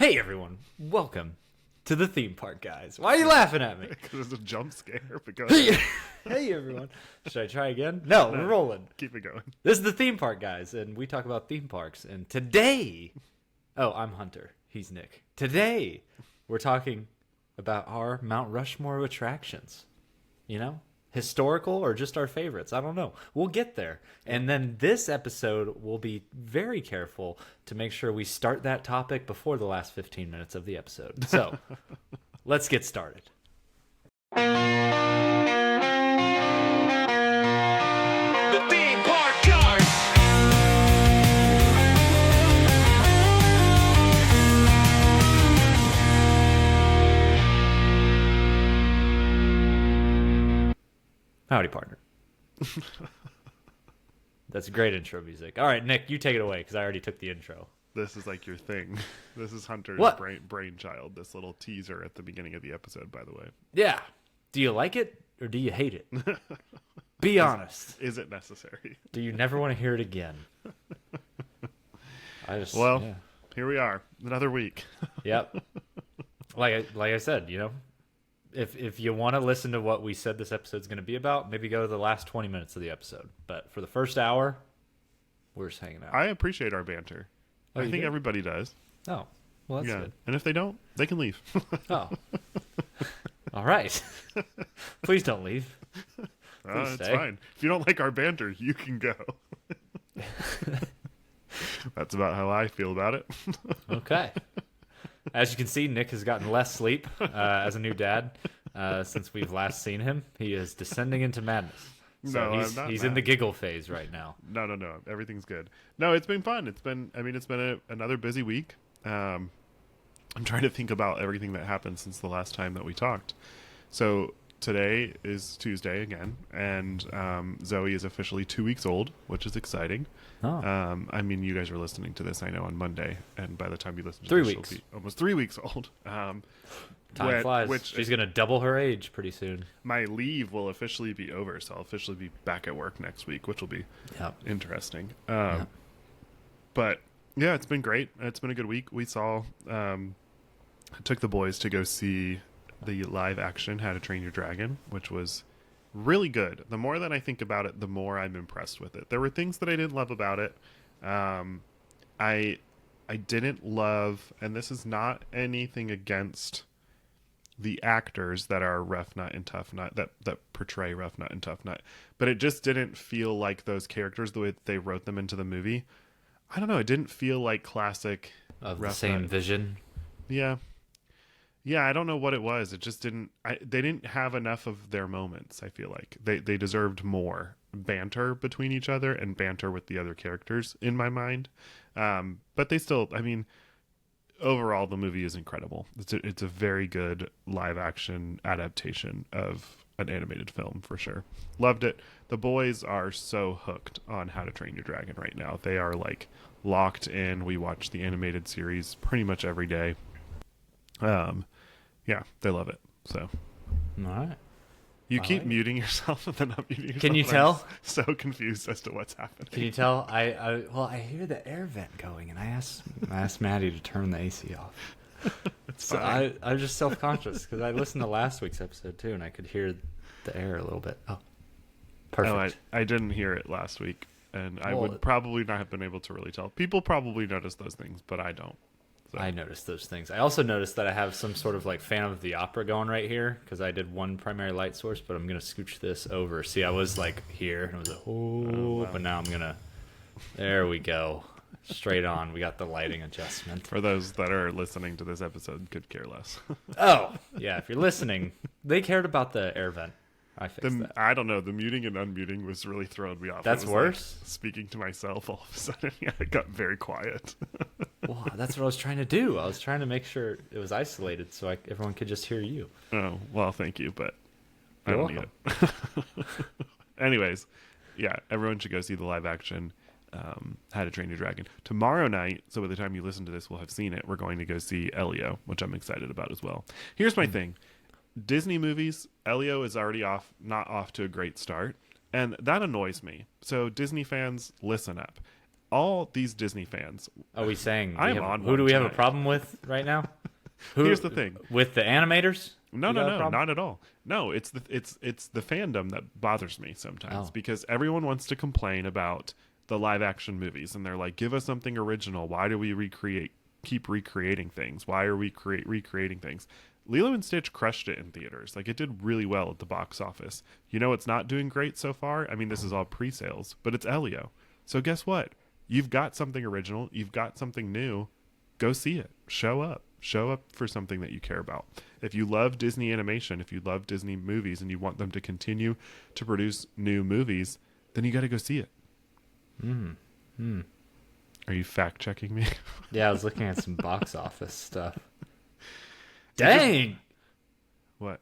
Hey everyone, welcome to the theme park, guys. Why are you laughing at me? Because it's a jump scare. Hey everyone. Should I try again? No, we're rolling. Keep it going. This is the theme park, guys, and we talk about theme parks. And today, I'm Hunter. He's Nick. Today, we're talking about our Mount Rushmore attractions. You know? Historical or just our favorites. I don't know. We'll get there. And then this episode, we'll be very careful to make sure we start that topic before the last 15 minutes of the episode. So, let's get started. The theme park guard. Howdy, partner. That's great intro music. All right, Nick, you take it away because I already took the intro. This is like your thing. This is Hunter's What? brainchild, this little teaser at the beginning of the episode, by the way. Yeah. Do you like it or do you hate it? Be honest. Is it necessary? Do you never want to hear it again? Here we are. Another week. Yep. Like I said, you know, if you want to listen to what we said this episode's going to be about, maybe go to the last 20 minutes of the episode. But for the first hour, we're just hanging out. I appreciate our banter. Oh, I you think do? everybody does. Oh, well, that's good. And if they don't, they can leave. Oh. All right. Please don't leave. Please It's stay. fine. If you don't like our banter, you can go. That's about how I feel about it. Okay. As you can see, Nick has gotten less sleep as a new dad since we've last seen him. He is descending into madness. So No, I'm not he's in mad. the giggle phase right now. No. Everything's good. No, it's been fun. It's been another busy week. I'm trying to think about everything that happened since the last time that we talked. So today is Tuesday again, and Zoe is officially 2 weeks old, which is exciting. Oh. I mean, you guys are listening to this, I know, on Monday, and by the time you listen to 3 this, weeks. she'll be almost 3 weeks old. Time flies. She's going to double her age pretty soon. My leave will officially be over, so I'll officially be back at work next week, which will be interesting. But yeah, it's been great. It's been a good week. We saw, I took the boys to go see the live action How to Train Your Dragon, which was really good. The more that I think about it, the more I'm impressed with it. There were things that I didn't love about it. I didn't love, and this is not anything against the actors that are Rough Nut and Tough Nut, that portray Rough Nut and Tough Nut, but it just didn't feel like those characters the way that they wrote them into the movie. I don't know. It didn't feel like classic Of Rough the same Nut. vision. Yeah. I don't know what it was. It just didn't. They didn't have enough of their moments. I feel like they deserved more banter between each other and banter with the other characters in my mind. But they still. I mean, overall, the movie is incredible. It's a very good live action adaptation of an animated film for sure. Loved it. The boys are so hooked on How to Train Your Dragon right now. They are like locked in. We watch the animated series pretty much every day. Yeah, they love it. So All right. you I keep like it. muting yourself and then not muting yourself. Can you and tell? I'm so confused as to what's happening. Can you tell? I hear the air vent going, and I asked Maddie to turn the AC off. It's So fine. I'm just self-conscious because I listened to last week's episode too, and I could hear the air a little bit. Oh, perfect. No, I didn't hear it last week, and I Well, would probably not have been able to really tell. People probably notice those things, but I don't. So. I noticed those things. I also noticed that I have some sort of like Phantom of the Opera going right here because I did one primary light source, but I'm gonna scooch this over. See, I was like here, and I was like, wow. but now I'm gonna. There we go, straight on. We got the lighting adjustment. For those that are listening to this episode, could care less. Oh yeah, if you're listening, they cared about the air vent. I fixed that. I don't know. The muting and unmuting was really throwing me off. That's It was like worse? speaking to myself, all of a sudden, it got very quiet. Well, that's what I was trying to do. I was trying to make sure it was isolated so everyone could just hear you. Oh, well, thank you, but I You're don't need it. Anyways, yeah, everyone should go see the live action How to Train Your Dragon. Tomorrow night, so by the time you listen to this, we'll have seen it. We're going to go see Elio, which I'm excited about as well. Here's my thing. Disney movies, Elio is already not off to a great start, and that annoys me. So Disney fans, listen up. all these Disney fans. Are we saying who do we have a problem with right now? Here's the thing. With the animators? No, not at all. No, it's the fandom that bothers me sometimes because everyone wants to complain about the live action movies and they're like, give us something original. Why do we keep recreating things? Why are we recreating things? Lilo and Stitch crushed it in theaters. Like, it did really well at the box office. You know, it's not doing great so far. I mean, this is all pre-sales, but it's Elio. So guess what? You've got something original. You've got something new. Go see it. Show up. Show up for something that you care about. If you love Disney animation, if you love Disney movies and you want them to continue to produce new movies, then you got to go see it. Are you fact checking me? Yeah, I was looking at some box office stuff. Dang! What?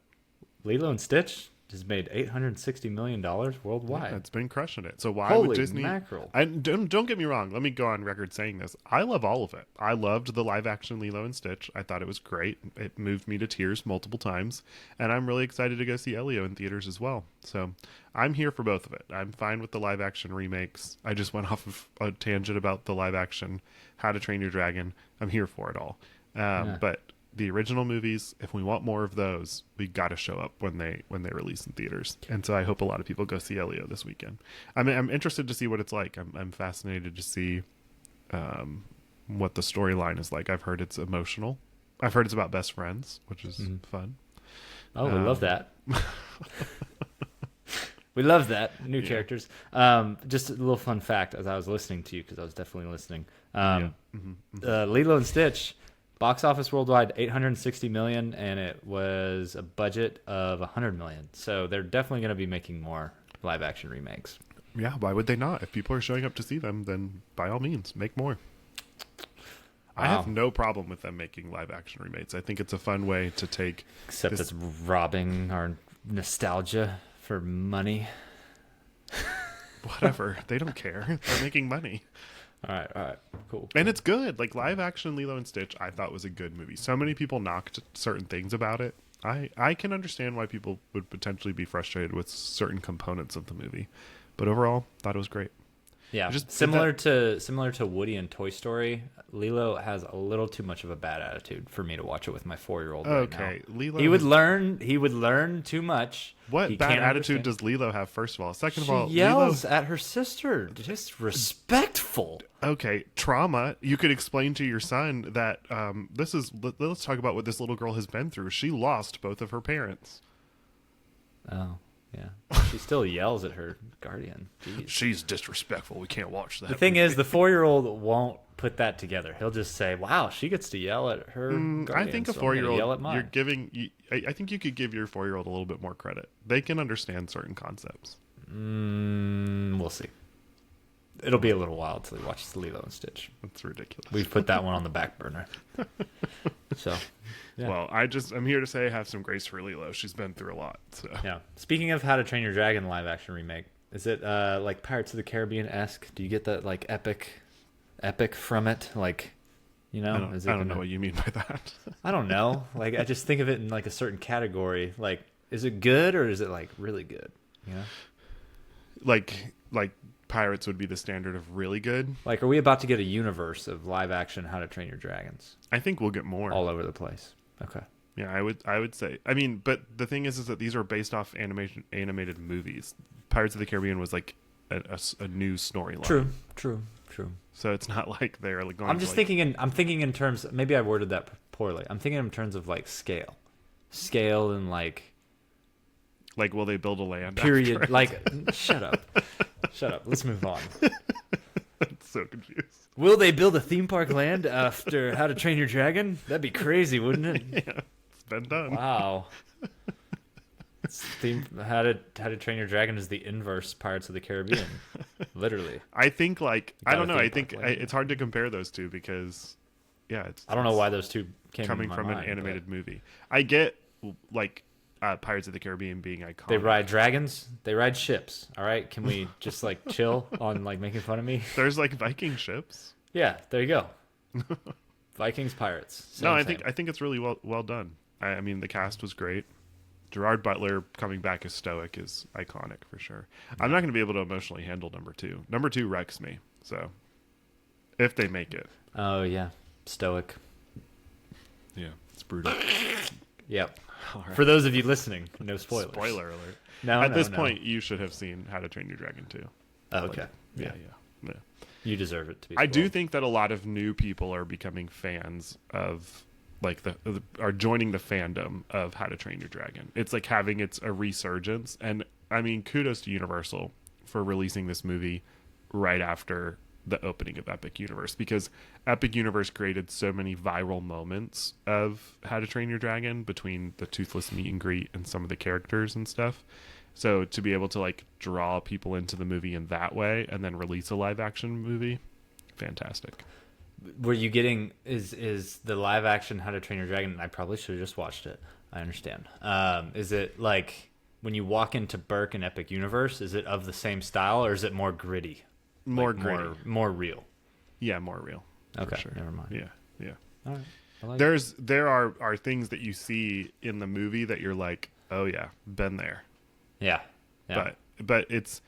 Lilo and Stitch has made $860 million worldwide. Yeah, it's been crushing it. So why Holy would Disney? Mackerel. Don't get me wrong. Let me go on record saying this. I love all of it. I loved the live action Lilo and Stitch. I thought it was great. It moved me to tears multiple times, and I'm really excited to go see Elio in theaters as well. So I'm here for both of it. I'm fine with the live action remakes. I just went off of a tangent about the live action How to Train Your Dragon. I'm here for it all. But the original movies, if we want more of those, we got to show up when they release in theaters. And so I hope a lot of people go see Elio this weekend. I mean, I'm interested to see what it's like. I'm fascinated to see what the storyline is like. I've heard it's emotional. I've heard it's about best friends, which is fun. Oh, we love that. We love that. New characters. Just a little fun fact as I was listening to you, because I was definitely listening. Lilo and Stitch, box office worldwide, $860 million, and it was a budget of $100 million. So they're definitely going to be making more live-action remakes. Yeah, why would they not? If people are showing up to see them, then by all means, make more. I have no problem with them making live-action remakes. I think it's a fun way to take... Except it's robbing our nostalgia for money. Whatever. They don't care. They're making money. All right, cool. And it's good. Like, live action Lilo and Stitch, I thought was a good movie. So many people knocked certain things about it. I can understand why people would potentially be frustrated with certain components of the movie, but overall, thought it was great. Yeah, just similar to Woody and Toy Story. Lilo has a little too much of a bad attitude for me to watch it with my 4-year-old. Okay, now. Lilo. He would learn too much. What bad attitude does Lilo have? First of all, second of all, she yells at her sister. Disrespectful. Okay, trauma. You could explain to your son that let's talk about what this little girl has been through. She lost both of her parents. Oh. Yeah, she still yells at her guardian. Jeez. She's disrespectful. We can't watch that. The thing is, the 4-year-old won't put that together. He'll just say, "Wow, she gets to yell at her guardian." I think a so 4-year-old, yell at mine. you're giving. I think you could give your 4-year-old a little bit more credit. They can understand certain concepts. We'll see. It'll be a little while until he watches Lilo and Stitch. That's ridiculous. We've put that one on the back burner. So, yeah. Well, I'm here to say have some grace for Lilo. She's been through a lot. So. Yeah. Speaking of How to Train Your Dragon live action remake, is it like Pirates of the Caribbean-esque? Do you get that like epic from it? Like, you know, I don't know what you mean by that. I don't know. Like, I just think of it in like a certain category. Like, is it good or is it like really good? You know, like Pirates would be the standard of really good. Like, are we about to get a universe of live action How to Train Your Dragons? I think we'll get more all over the place. Okay. Yeah, I would say. I mean, but the thing is that these are based off animated movies. Pirates of the Caribbean was like a new storyline. True. So it's not like they're like going. I'm thinking in terms. Maybe I worded that poorly. I'm thinking in terms of like scale and like will they build a land? Period. After like, shut up. Let's move on. I'm so confused. Will they build a theme park land after How to Train Your Dragon? That'd be crazy, wouldn't it? Yeah, it's been done. Wow. How to Train Your Dragon is the inverse Pirates of the Caribbean, literally. I think I don't know. I think it's hard to compare those two because, I don't know why those two came coming from an animated movie. I get Pirates of the Caribbean being iconic. They ride dragons. They ride ships. All right, can we just like chill on like making fun of me? There's like Viking ships. Yeah, there you go. Vikings, pirates. Same. I think it's really well done. I mean, the cast was great. Gerard Butler coming back as Stoic is iconic for sure. I'm not going to be able to emotionally handle number 2. Number 2 wrecks me. So if they make it. Oh yeah, stoic. Yeah, it's brutal. Yep. All right. For those of you listening, no spoilers. Spoiler alert. No, At no, this no. point, you should have seen How to Train Your Dragon 2. Oh, okay. Yeah. You deserve it to be. I do spoiled. think that a lot of new people are becoming fans of, like, are joining the fandom of How to Train Your Dragon. It's like having a resurgence, and I mean, kudos to Universal for releasing this movie right after the opening of Epic Universe, because Epic Universe created so many viral moments of How to Train Your Dragon between the toothless meet and greet and some of the characters and stuff. So to be able to like draw people into the movie in that way and then release a live action movie, fantastic. Were you getting is the live action How to Train Your Dragon? I probably should have just watched it. I understand. Is it like when you walk into Burke and Epic Universe? Is it of the same style, or is it more gritty? More Like, gritty. more real. Yeah, more real. for Okay, sure. never mind. Yeah. All right. I like There are things that you see in the movie that you're like, oh yeah, been there. Yeah. But it's,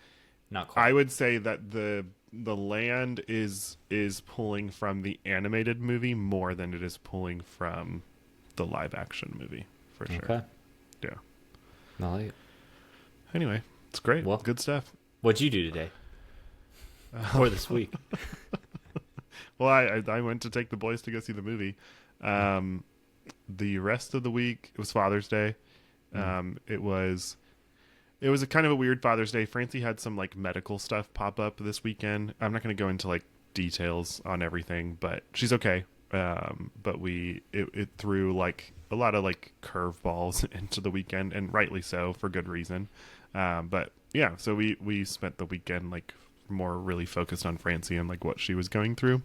Not quite. I would say that the land is pulling from the animated movie more than it is pulling from the live action movie, for sure. Okay. Yeah. I like it. Anyway, it's great. Well- Good stuff. What'd you do today? Or this week? Well, I went to take the boys to go see the movie. The rest of the week, it was Father's Day. It was a kind of a weird Father's Day. Francie had some like medical stuff pop up this weekend. I'm not going to go into like details on everything, but she's okay. But it threw like a lot of like curveballs into the weekend, and rightly so, for good reason. But yeah, so we spent the weekend like more really focused on Francie and like what she was going through,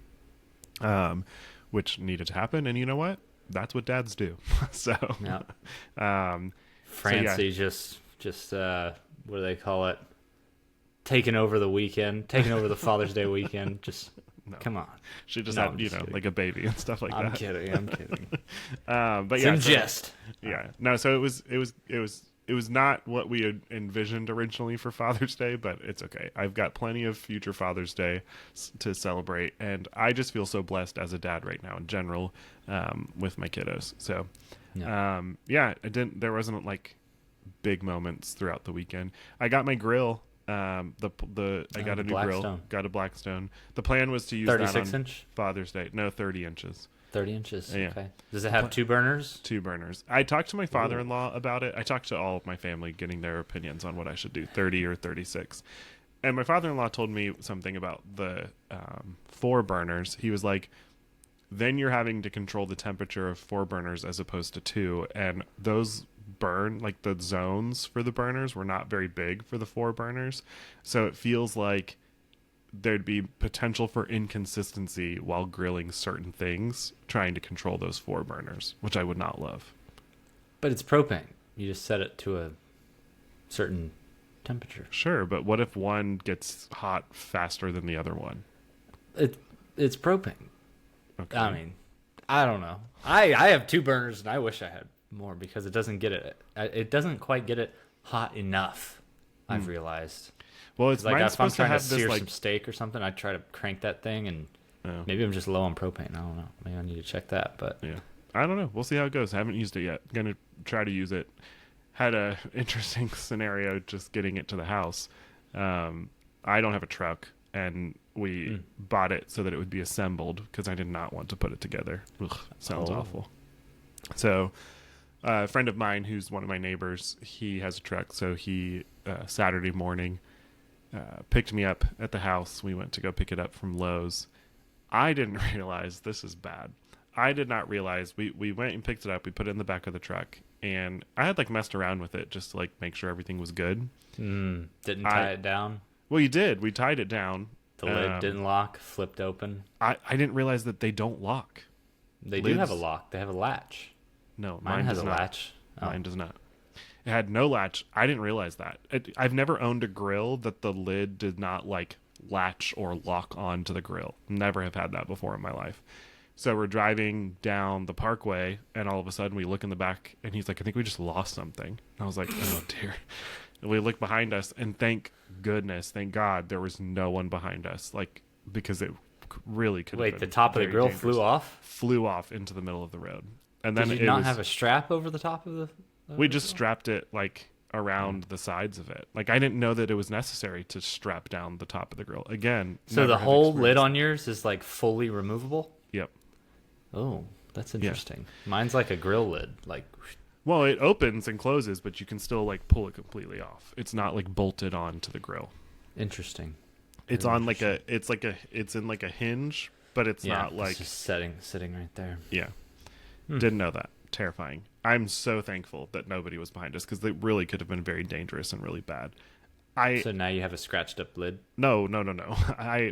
which needed to happen. And you know what? That's what dads do. So, Yeah. Francie just what do they call it? Taking over the weekend, taking over the Father's Day weekend. Just No. come on. She just No, had, I'm just kidding. like a baby and stuff like I'm that. kidding. I'm kidding. But It's yeah, in so- jest. yeah. No, so it was not what we had envisioned originally for Father's Day, but it's okay. I've got plenty of future Father's Day to celebrate, and I just feel so blessed as a dad right now in general, with my kiddos. So, Yeah. there wasn't like big moments throughout the weekend. I got my grill. I got a new grill. Blackstone. Got a Blackstone. The plan was to use that 36 on inch, Father's Day. No, 30 inches. 30 inches. Yeah. Okay. Does it have 2 burners? 2 burners. I talked to my father-in-law about it. I talked to all of my family, getting their opinions on what I should do, 30 or 36. And my father-in-law told me something about the 4 burners. He was like, then you're having to control the temperature of 4 burners as opposed to 2. And those burn, like the zones for the burners were not very big for the 4 burners. So it feels like there'd be potential for inconsistency while grilling certain things, trying to control those 4 burners, which I would not love. But it's propane. You just set it to a certain temperature. Sure, but what if one gets hot faster than the other one? It's propane. Okay. I mean, I don't know. I have 2 burners, and I wish I had more because it doesn't get it. It doesn't quite get it hot enough. I've realized. Well, it's Like mine's if I'm supposed to trying to have this sear like some steak or something, I try to crank that thing, and oh, maybe I'm just low on propane. I don't know. Maybe I need to check that. But yeah. I don't know. We'll see how it goes. I haven't used it yet. Gonna try to use it. Had a interesting scenario just getting it to the house. I don't have a truck, and we bought it so that it would be assembled because I did not want to put it together. Ugh, sounds Oh. awful. So, a friend of mine who's one of my neighbors, he has a truck. So he Saturday morning picked me up at the house. We went to go pick it up from Lowe's. I didn't realize this is bad. I did not realize we went and picked it up. We put it in the back of the truck, and I had like messed around with it just to like make sure everything was good. didn't tie it down. Well, you did. We tied it down. The lid didn't lock. Flipped open. I didn't realize that they don't lock. They do have a Lids- lock. They have a latch. No, Mine has does a not. latch. Oh. Mine does not. It had no latch. I didn't realize that. I've never owned a grill that the lid did not like latch or lock onto the grill. Never have had that before in my life. So we're driving down the parkway, and all of a sudden we look in the back, and he's like, I think we just lost something. And I was like, oh dear. And we look behind us, and thank goodness, thank God, there was no one behind us, like, because it really could have Wait, been the top of the very grill dangerous. flew off? Flew off into the middle of the road. And then Did it you not was, have a strap over the top of the... we just strapped it like around the sides of it. Like I didn't know that it was necessary to strap down the top of the grill. Again, So never the have whole lid experienced- on yours is like fully removable? Yep. Oh, that's interesting. Mine's like a grill lid. Like, Well, it opens and closes, but you can still like pull it completely off. It's not like bolted onto the grill. interesting. It's Very on like it's in like a hinge, but it's Yeah, not like it's just sitting right there. yeah. Didn't know that. Terrifying. I'm so thankful that nobody was behind us because they really could have been very dangerous and really bad. So now you have a scratched up lid? No.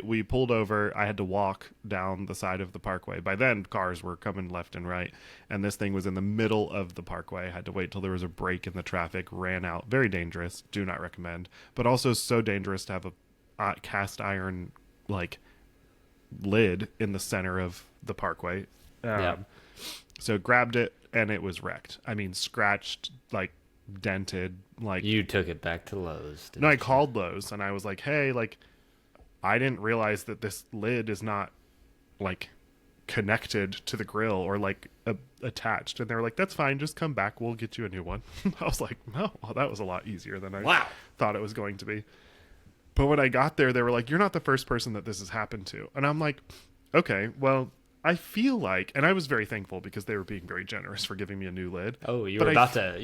We pulled over. I had to walk down the side of the parkway. By then, cars were coming left and right, and this thing was in the middle of the parkway. I had to wait till there was a break in the traffic. Ran out. Very dangerous. Do not recommend. But also so dangerous to have a cast iron like lid in the center of the parkway. Yeah. So grabbed it and it was wrecked. I mean, scratched, like dented, like You took it back to Lowe's. no, I didn't you? called Lowe's and I was like, hey, like, I didn't realize that this lid is not, like, connected to the grill or, like, attached. And they were like, that's fine. Just come back. We'll get you a new one. I was like, no, well, that was a lot easier than I thought it was going to be. But when I got there, they were like, you're not the first person that this has happened to. And I'm like, okay, well, I feel like, and I was very thankful because they were being very generous for giving me a new lid. Oh, you But were I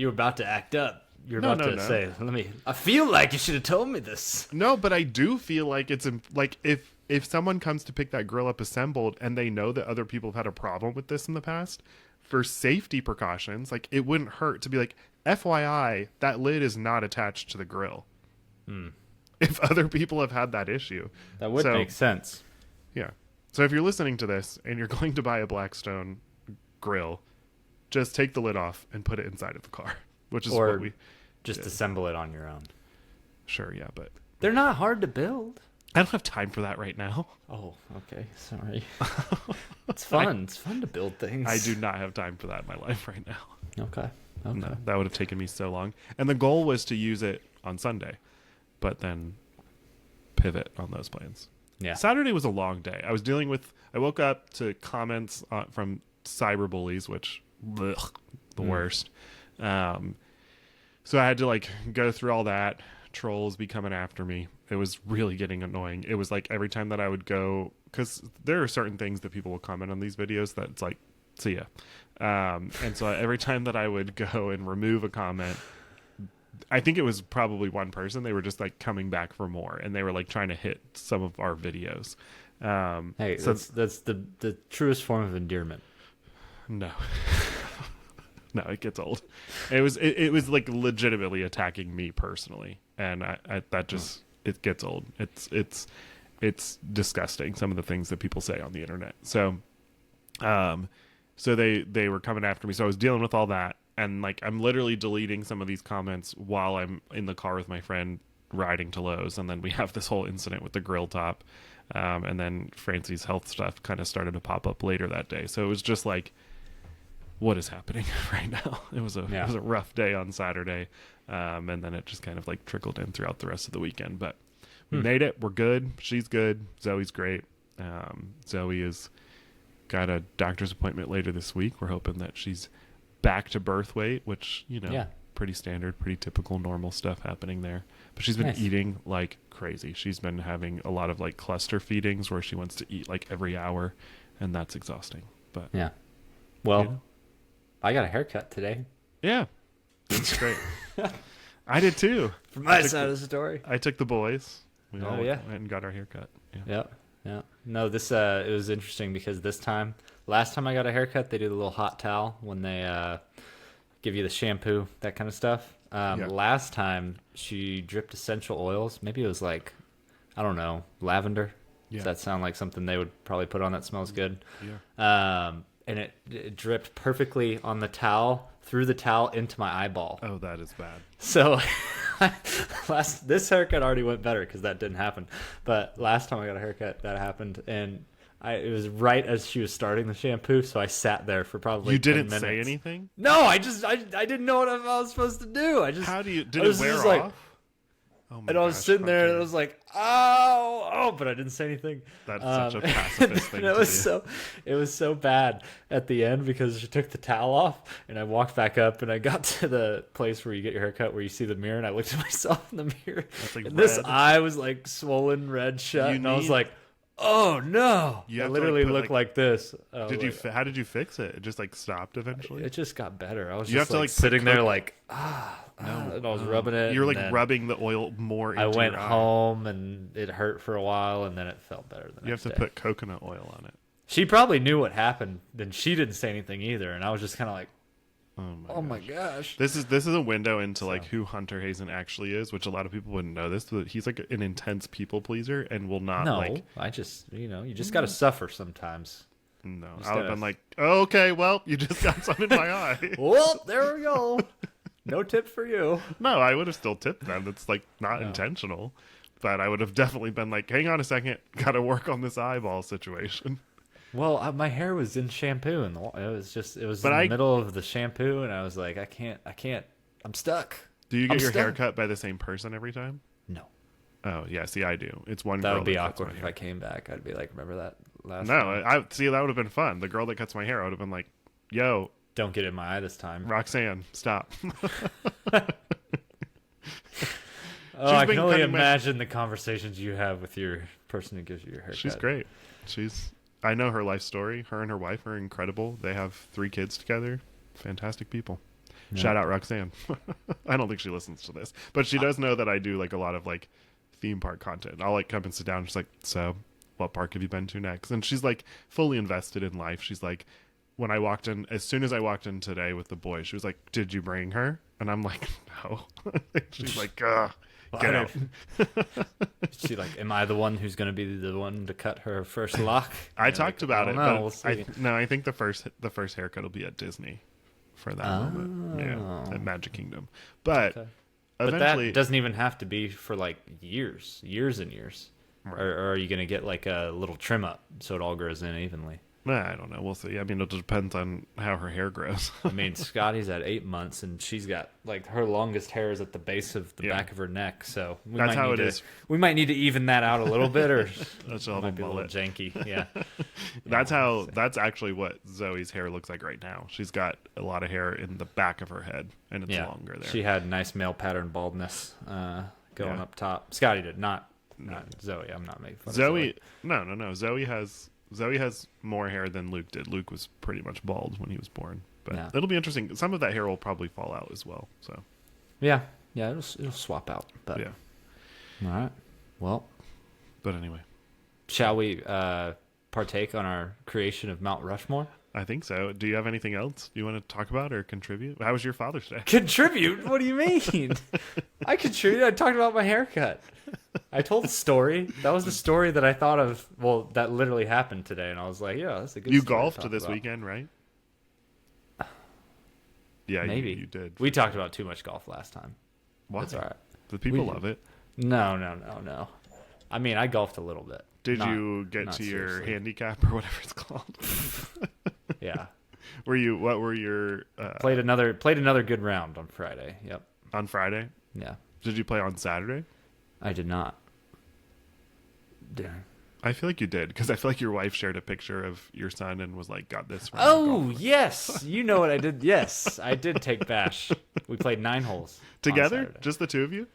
about to act up. You're No, about no, to no. say, I feel like you should have told me this. No, but I do feel like it's like if someone comes to pick that grill up assembled and they know that other people have had a problem with this in the past, for safety precautions, like it wouldn't hurt to be like, FYI, that lid is not attached to the grill. If other people have had that issue. That would So, make sense. Yeah. So if you're listening to this and you're going to buy a Blackstone grill, just take the lid off and put it inside of the car, which is Or what we just did. assemble it on your own. Sure, yeah, but They're not hard to build. I don't have time for that right now. Oh, okay. Sorry. It's fun. It's fun to build things. I do not have time for that in my life right now. Okay. No, that would have taken me so long. And the goal was to use it on Sunday, but then pivot on those plans. Yeah. Saturday was a long day. I woke up to comments from cyberbullies, which, the worst. So I had to like go through all that. Trolls be coming after me. It was really getting annoying. It was like every time that I would go, because there are certain things that people will comment on these videos that it's like, see ya. And so every time that I would go and remove a comment, I think it was probably one person. They were just like coming back for more, and they were like trying to hit some of our videos. Hey, so that's the truest form of endearment. no, no, it gets old. It was like legitimately attacking me personally, and I that just it gets old. It's disgusting, some of the things that people say on the internet. So, so they were coming after me. So I was dealing with all that. And like I'm literally deleting some of these comments while I'm in the car with my friend riding to Lowe's, and then we have this whole incident with the grill top, and then Francie's health stuff kind of started to pop up later that day. So it was just like, what is happening right now? It was a rough day on Saturday, and then it just kind of like trickled in throughout the rest of the weekend. But we made it. We're good. She's good. Zoe's great. Zoe has got a doctor's appointment later this week. We're hoping that she's back to birth weight, which, pretty standard, pretty typical, normal stuff happening there. But she's been eating like crazy. She's been having a lot of like cluster feedings where she wants to eat like every hour, and that's exhausting. But Yeah. Well, I got a haircut today. yeah, it's great. I did too. From my side of the story. I took the boys. We Oh, all yeah. went and got our haircut. Yeah. Yeah. No, this it was interesting because last time I got a haircut, they do the little hot towel when they give you the shampoo, that kind of stuff. Last time she dripped essential oils. Maybe it was like, I don't know, lavender. Yeah. Does that sound like something they would probably put on that smells good? Yeah. And it dripped perfectly on the towel, through the towel into my eyeball. Oh, that is bad. So this haircut already went better because that didn't happen. But last time I got a haircut, that happened, and it was right as she was starting the shampoo. So I sat there for probably You 10 didn't minutes. say anything? No, I didn't know what I was supposed to do. How do you? Did I it was wear just off? like, Oh my and I was gosh, sitting there and Hunter. I was like, but I didn't say anything. That's such a pacifist thing And to do. it was so bad at the end because she took the towel off and I walked back up and I got to the place where you get your hair cut where you see the mirror and I looked at myself in the mirror. That's like And this red. eye was like swollen, red, shut, You and I was need- like, oh no! You I have to, like, literally put, looked like- like this. I was Did you? like, How did you fix it? It just like stopped eventually. It just got better. I was You just have to, like like, put sitting there Coke- like and I was rubbing it. You're and like then rubbing the oil more into I went your eye. home and it hurt for a while and then it felt better the You have next to day. put coconut oil on it. She probably knew what happened. Then she didn't say anything either, and I was just kind of like, Oh my gosh. This is a window into like who Hunter Hazen actually is, which a lot of people wouldn't know this. But he's like an intense people pleaser and will not No, like. I just you just got to suffer sometimes. No, Just I would have gotta- been like, oh, okay, well, you just got some in my eye. Well, there we go. No tip for you. No, I would have still tipped them. It's like not No. intentional, but I would have definitely been like, hang on a second, got to work on this eyeball situation. Well, my hair was in shampoo, and it was But in I- the middle of the shampoo, and I was like, I can't. I'm stuck. Do you I'm get your hair stuck. cut by the same person every time? No, Oh yeah, see, I do. It's one. that girl would be that cuts awkward my if hair. I came back. I'd be like, remember that last? No, time? I see that would have been fun. The girl that cuts my hair, I would have been like, "Yo, Don't get in my eye this time. Roxanne, stop." Oh, I been can only cutting my- imagine the conversations you have with your person who gives you your haircut. She's great. I know her life story. Her and her wife are incredible. They have 3 kids together. Fantastic people. Yeah. Shout out Roxanne. I don't think she listens to this, but she does know that I do like a lot of like theme park content. I'll like come and sit down and she's like, "So, what park have you been to next?" And she's like fully invested in life. She's like, when I walked in, as soon as I walked in today with the boys, she was like, "Did you bring her?" And I'm like, "No." She's like, "Ugh, get I out." She like, am I the one who's going to be the one to cut her first lock? I And talked like, about I it, don't know, but we'll see. I think the first haircut will be at Disney for that moment. Yeah, at Magic Kingdom. But Okay. But eventually, that doesn't even have to be for like years and years. Right. Or are you going to get like a little trim up so it all grows in evenly? I don't know. We'll see. I mean, it depends on how her hair grows. I mean, Scotty's at 8 months and she's got like her longest hair is at the base of the Yeah. back of her neck. So That's how it is. We might need to even that out a little bit, or That's it all might the be a little mullet. janky. Yeah. That's Yeah, how. we'll see. That's actually what Zoe's hair looks like right now. She's got a lot of hair in the back of her head, and it's Yeah. longer there. She had nice male pattern baldness going Yeah. up top. Scotty did not Zoe. I'm not making fun of Zoe, no. Zoe has more hair than Luke did. Luke was pretty much bald when he was born, but Yeah. it'll be interesting. Some of that hair will probably fall out as well. So Yeah, it'll swap out. But yeah. all right. Well, But anyway, shall we partake on our creation of Mount Rushmore? I think so. Do you have anything else you want to talk about or contribute? How was your Father's Day? Contribute? What do you mean? I contributed. I talked about my haircut. I told the story. That was the story that I thought of. Well, that literally happened today, and I was like, "Yeah, that's a good." You story to golfed talk this about. weekend, right? Yeah, Maybe you did. We talked about too much golf last time. Why? That's all right. The people We- love it. No. I mean, I golfed a little bit. Did Not- you get not to your seriously. handicap or whatever it's called? Yeah. What were your Played another good round on Friday. Yep. on Friday? Yeah. Did you play on Saturday? I did not. Damn. I feel like you did because I feel like your wife shared a picture of your son and was like, "Got this." From the Oh golf." yes, you know what I did. Yes, I did take Bash. We played 9 holes on Together, Saturday. just the two of you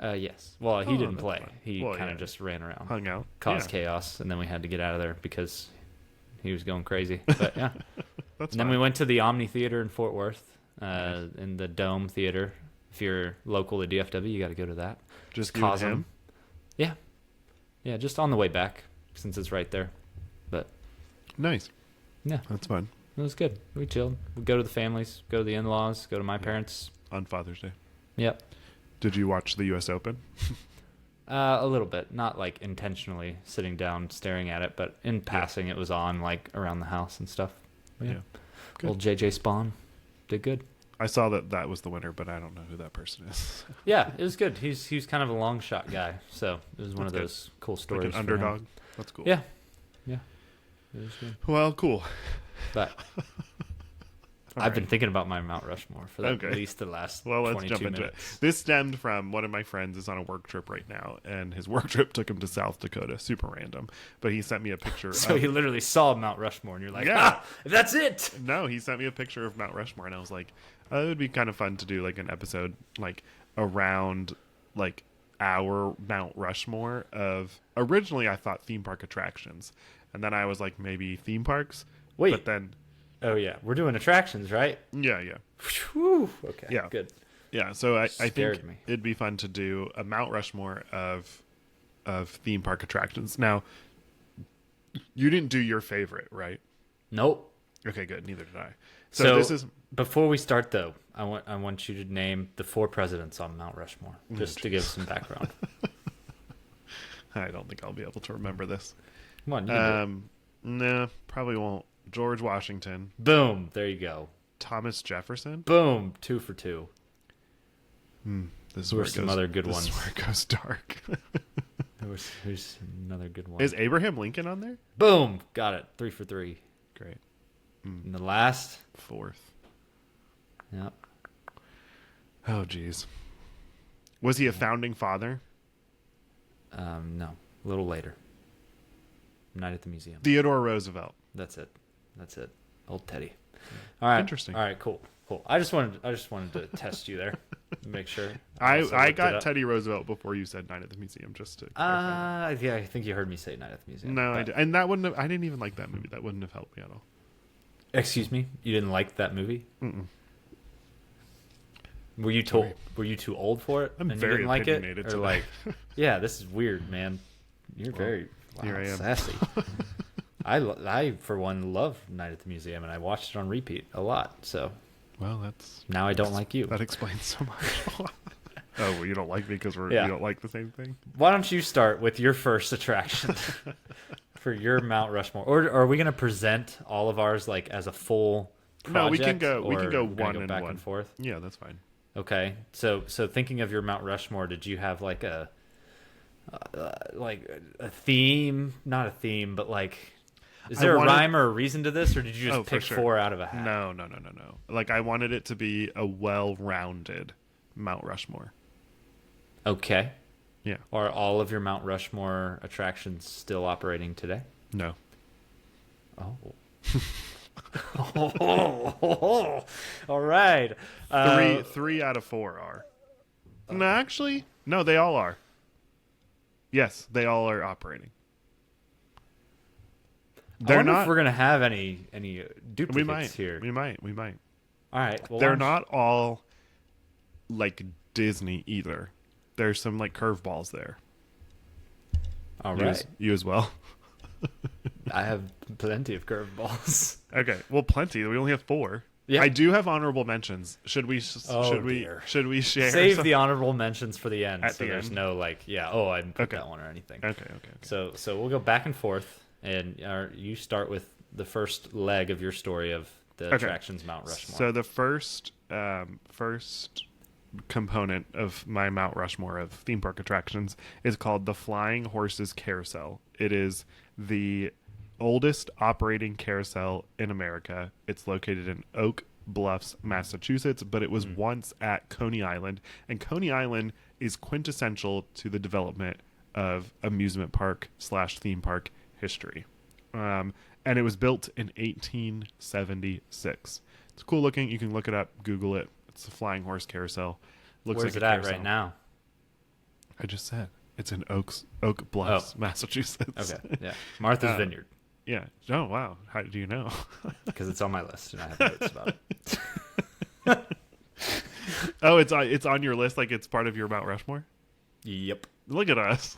Yes. Well, he Oh, didn't that's play. fine. He Well, kind of yeah. just ran around, hung out, caused Yeah, chaos, and then we had to get out of there because he was going crazy. But yeah. that's And then fine. we went to the Omni Theater in Fort Worth, in the Dome Theater. If you're local to DFW, you got to go to that. just you and Cosm. him. Yeah, just on the way back since it's right there. But Nice. yeah, That's fun it was good. We chilled. We go to the families, go to the in-laws, go to my parents. on Father's Day. Yep. Did you watch the U.S. Open? A little bit, not like intentionally sitting down staring at it, but in passing, it was on like around the house and stuff. Yeah. Yeah. Good. Old JJ Spawn did good. I saw that was the winner, but I don't know who that person is. Yeah, it was good. He's kind of a long shot guy, so it was one That's of good. those cool Like stories. an for him. underdog. That's cool. Yeah. It was good. Well, cool. But I've been thinking about my Mount Rushmore for at least the last Well, let's 22 jump into minutes. it. This stemmed from one of my friends is on a work trip right now, and his work trip took him to South Dakota. Super random. But he sent me a picture So of... he literally saw Mount Rushmore, and you're like, Yeah. that's it! No, he sent me a picture of Mount Rushmore, and I was like, oh, it would be kind of fun to do like an episode like around like our Mount Rushmore of... Originally, I thought theme park attractions. And then I was like, maybe theme parks? Wait. But then... Oh, yeah. We're doing attractions, right? Yeah. Whew. Okay, Yeah. good. Yeah, so I Scared think me. it'd be fun to do a Mount Rushmore of theme park attractions. Now, you didn't do your favorite, right? Nope. Okay, good. Neither did I. So this is... Before we start, though, I want you to name the 4 presidents on Mount Rushmore, just to give some background. I don't think I'll be able to remember this. Come on, you can do it. No, probably won't. George Washington, Boom. There you go. Thomas Jefferson. Boom. 2 for 2. This is Who are where it some goes, other good this ones? is where it goes dark. Who's another good one? Is Abraham Lincoln on there? Boom. Got it. 3 for 3. Great. And the last. 4th. Yep. Oh, geez. Was he a founding father? No. A little later. Night at the Museum. Theodore Roosevelt. That's it. Old Teddy. All right. Interesting. All right. Cool. I just wanted to test you there, make sure. I Also looked it got up. Teddy Roosevelt before you said Night at the Museum, just to clarify. Yeah, I think you heard me say Night at the Museum. No, I but- did. And that wouldn't have, I didn't even like that movie. That wouldn't have helped me at all. Excuse me. You didn't like that movie? Were you told? Were you too old for it? I'm and very you didn't like it, opinionated or today. like, yeah, this is weird, man. You're very here I am. sassy. I for one love Night at the Museum, and I watched it on repeat a lot. So Well, that's... now I don't like you. That explains so much. Oh, well, you don't like me because Yeah. you don't like the same thing? Why don't you start with your first attraction for your Mount Rushmore, or are we going to present all of ours like as a full project? No, we can go or we're gonna one go and back one. and forth. Yeah, that's fine. Okay, so thinking of your Mount Rushmore, did you have like a theme? Not a theme, but like, is there a rhyme or a reason to this, or did you just for pick sure. 4 out of a hat? No. Like, I wanted it to be a well-rounded Mount Rushmore. Okay. Yeah. Are all of your Mount Rushmore attractions still operating today? No. Oh. All right. Three out of 4 are. No, actually, no, they all are. Yes, they all are operating. I They're wonder not. if we're gonna have any duplicates We might. here. We might. All right. Well, They're not all like Disney either. There's some like curveballs there. All You right. you as well. I have plenty of curveballs. Okay. Well, plenty. We only have 4. Yeah. I do have honorable mentions. Should we? Oh, Should we share? Save some- the honorable mentions for the end, At so the there's end? no like, yeah, oh, I didn't put Okay. that one or anything. Okay. So we'll go back and forth, and you start with the first leg of your story of the attractions Mount Rushmore. So the first component of my Mount Rushmore of theme park attractions is called the Flying Horses Carousel. It is the oldest operating carousel in America. It's located in Oak Bluffs, Massachusetts, but it was once at Coney Island, and Coney Island is quintessential to the development of amusement park / theme park history. And it was built in 1876. It's cool looking. You can look it up, Google it. It's the Flying Horse Carousel. Looks Where's like it a at carousel. right now? I just said it's in Oak Bluffs, Massachusetts. Okay, yeah, Martha's Vineyard, Yeah. Oh wow. How do you know? because it's on my list, and I have notes about it. Oh, it's on your list. Like it's part of your Mount Rushmore. Yep, Look at us.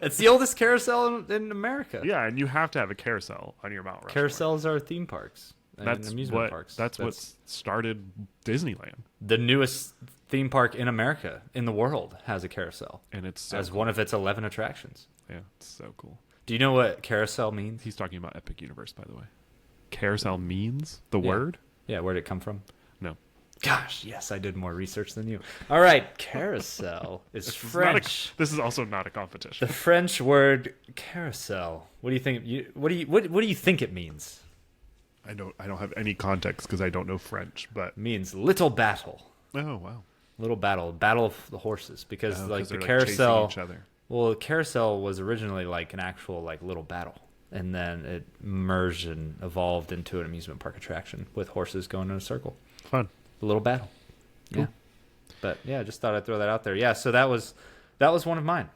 it's the oldest carousel in America. Yeah, and you have to have a carousel on your Mount Rushmore. Carousels are theme parks and That's amusement what. parks. That's what started Disneyland, the newest theme park in America, in the world, has a carousel and it's so as cool. one of its 11 attractions. Yeah, it's so cool. Do you know what carousel means? He's talking about Epic Universe, by the way. Carousel means the Yeah. word? Yeah, where'd it come from? No. Gosh, yes, I did more research than you. All right, carousel is This is French. this is also not a competition. The French word carousel. What do you think? What do you think it means? I don't have any context because I don't know French, but Means little battle. oh wow. Little battle of the horses, because Oh, like 'cause the they're, like, chasing carousel. each other. Well, the carousel was originally like an actual like little battle, and then it merged and evolved into an amusement park attraction with horses going in a circle. Fun. A little battle. Cool. Yeah. But yeah, just thought I'd throw that out there. Yeah, so that was one of mine.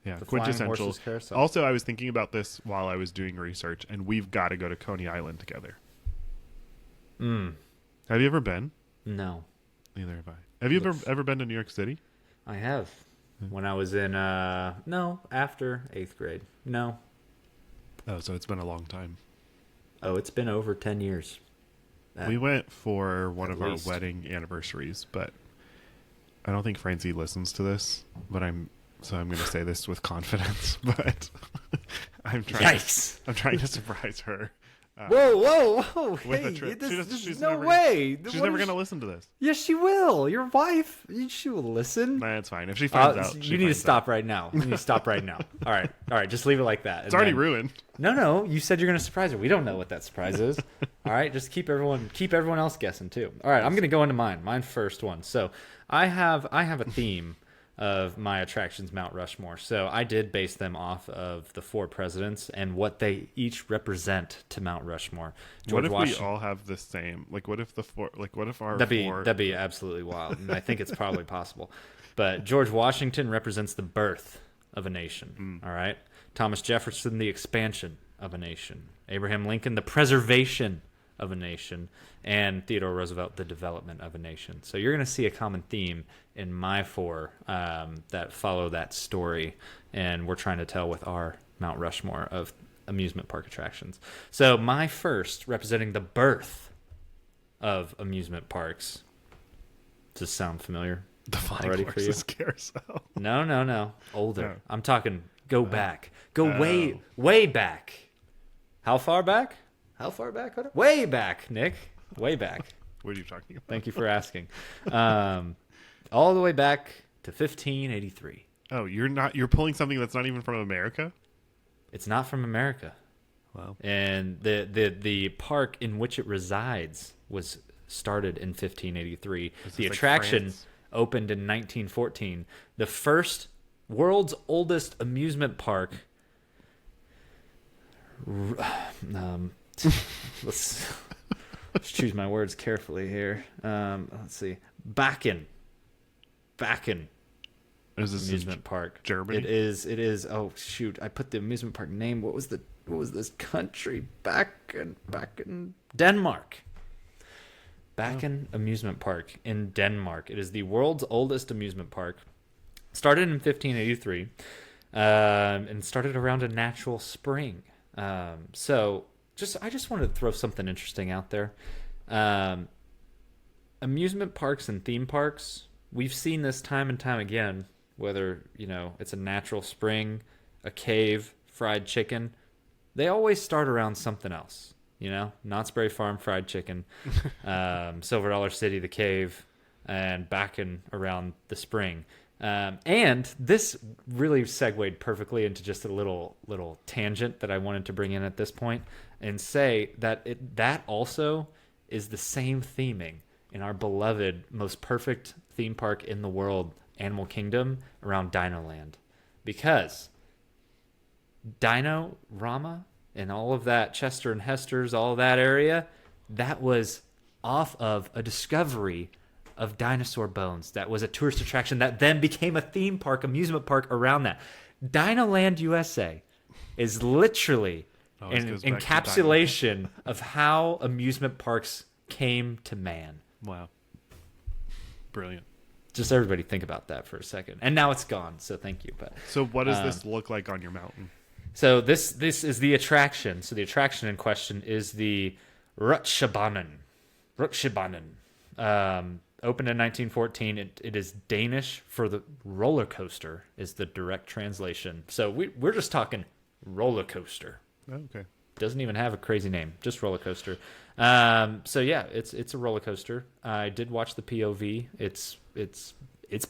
Yeah, The Flying quintessential. Horses Carousel. Also, I was thinking about this while I was doing research, and we've got to go to Coney Island together. Have you ever been? No, Neither have I. Have you ever been to New York City? I have. When I was in no, after 8th grade. No. Oh, so it's been a long time. Oh, it's been over 10 years. We went for one At of our least. wedding anniversaries, but I don't think Francie listens to this. But I'm going to say this with confidence. But I'm trying. Yikes. I'm trying to surprise her. Whoa! With Hey, a trip. She's no never- way. She's never going to listen to this. Yes, she will. Your wife. She will listen. Nah, it's fine. If she finds out, You need to stop right now. You need to stop right now. All right. Just leave it like that. It's already ruined. No. You said you're going to surprise her. We don't know what that surprise is. All right. Just keep everyone else guessing too. All right. I'm going to go into mine. Mine first one. So I have a theme of my attractions, Mount Rushmore. So I did base them off of the 4 presidents and what they each represent to Mount Rushmore. What if Washington, we all have the same? Like, what if the 4? Like, what if our That'd 4? be absolutely wild, and I think it's probably possible. But George Washington represents the birth of a nation. All right, Thomas Jefferson, the expansion of a nation. Abraham Lincoln, the preservation of a nation, and Theodore Roosevelt, the development of a nation. So you're going to see a common theme in my 4 that follow that story, and we're trying to tell with our Mount Rushmore of amusement park attractions. So my first, representing the birth of amusement parks. Does this sound familiar? The Flying Already for you? Horses Carousel. No. Older. Oh. I'm talking go back. Go way back. How far back? How far back? Hunter? Way back, Nick. Way back. What are you talking about? Thank you for asking. All the way back to 1583. Oh, you're pulling something that's not even from America? It's not from America. Wow. And the park in which it resides was started in 1583. The like attraction France? opened in 1914. The first world's oldest amusement park. Let's choose my words carefully here. Let's see. Bakken Is this amusement park. Germany? It is. Oh shoot! I put the amusement park name. What was this country? Bakken, Denmark. Bakken Amusement Park in Denmark. It is the world's oldest amusement park. Started in 1583, and started around a natural spring. So I just wanted to throw something interesting out there. Amusement parks and theme parks. We've seen this time and time again. Whether it's a natural spring, a cave, fried chicken, they always start around something else. Knott's Berry Farm fried chicken, Silver Dollar City, the cave, and Bakken around the spring. And this really segued perfectly into just a little tangent that I wanted to bring in at this point and say that that also is the same theming in our beloved, most perfect theme park in the world, Animal Kingdom, around Dino Land. Because Dino Rama and all of that, Chester and Hester's, all of that area, that was off of a discovery of dinosaur bones. That was a tourist attraction that then became a theme park, amusement park around that. Dino Land USA is literally an goes back to encapsulation of how amusement parks came to man. Wow. Brilliant. Just everybody think about that for a second. And now it's gone, so thank you. But So what does this look like on your mountain? so this is the attraction. So the attraction in question is the Rutsjebanen. Opened in 1914. It is Danish for the roller coaster is the direct translation. So we're just talking roller coaster. Oh, okay. Doesn't even have a crazy name, just roller coaster. So yeah, it's a roller coaster. I did watch the POV. It's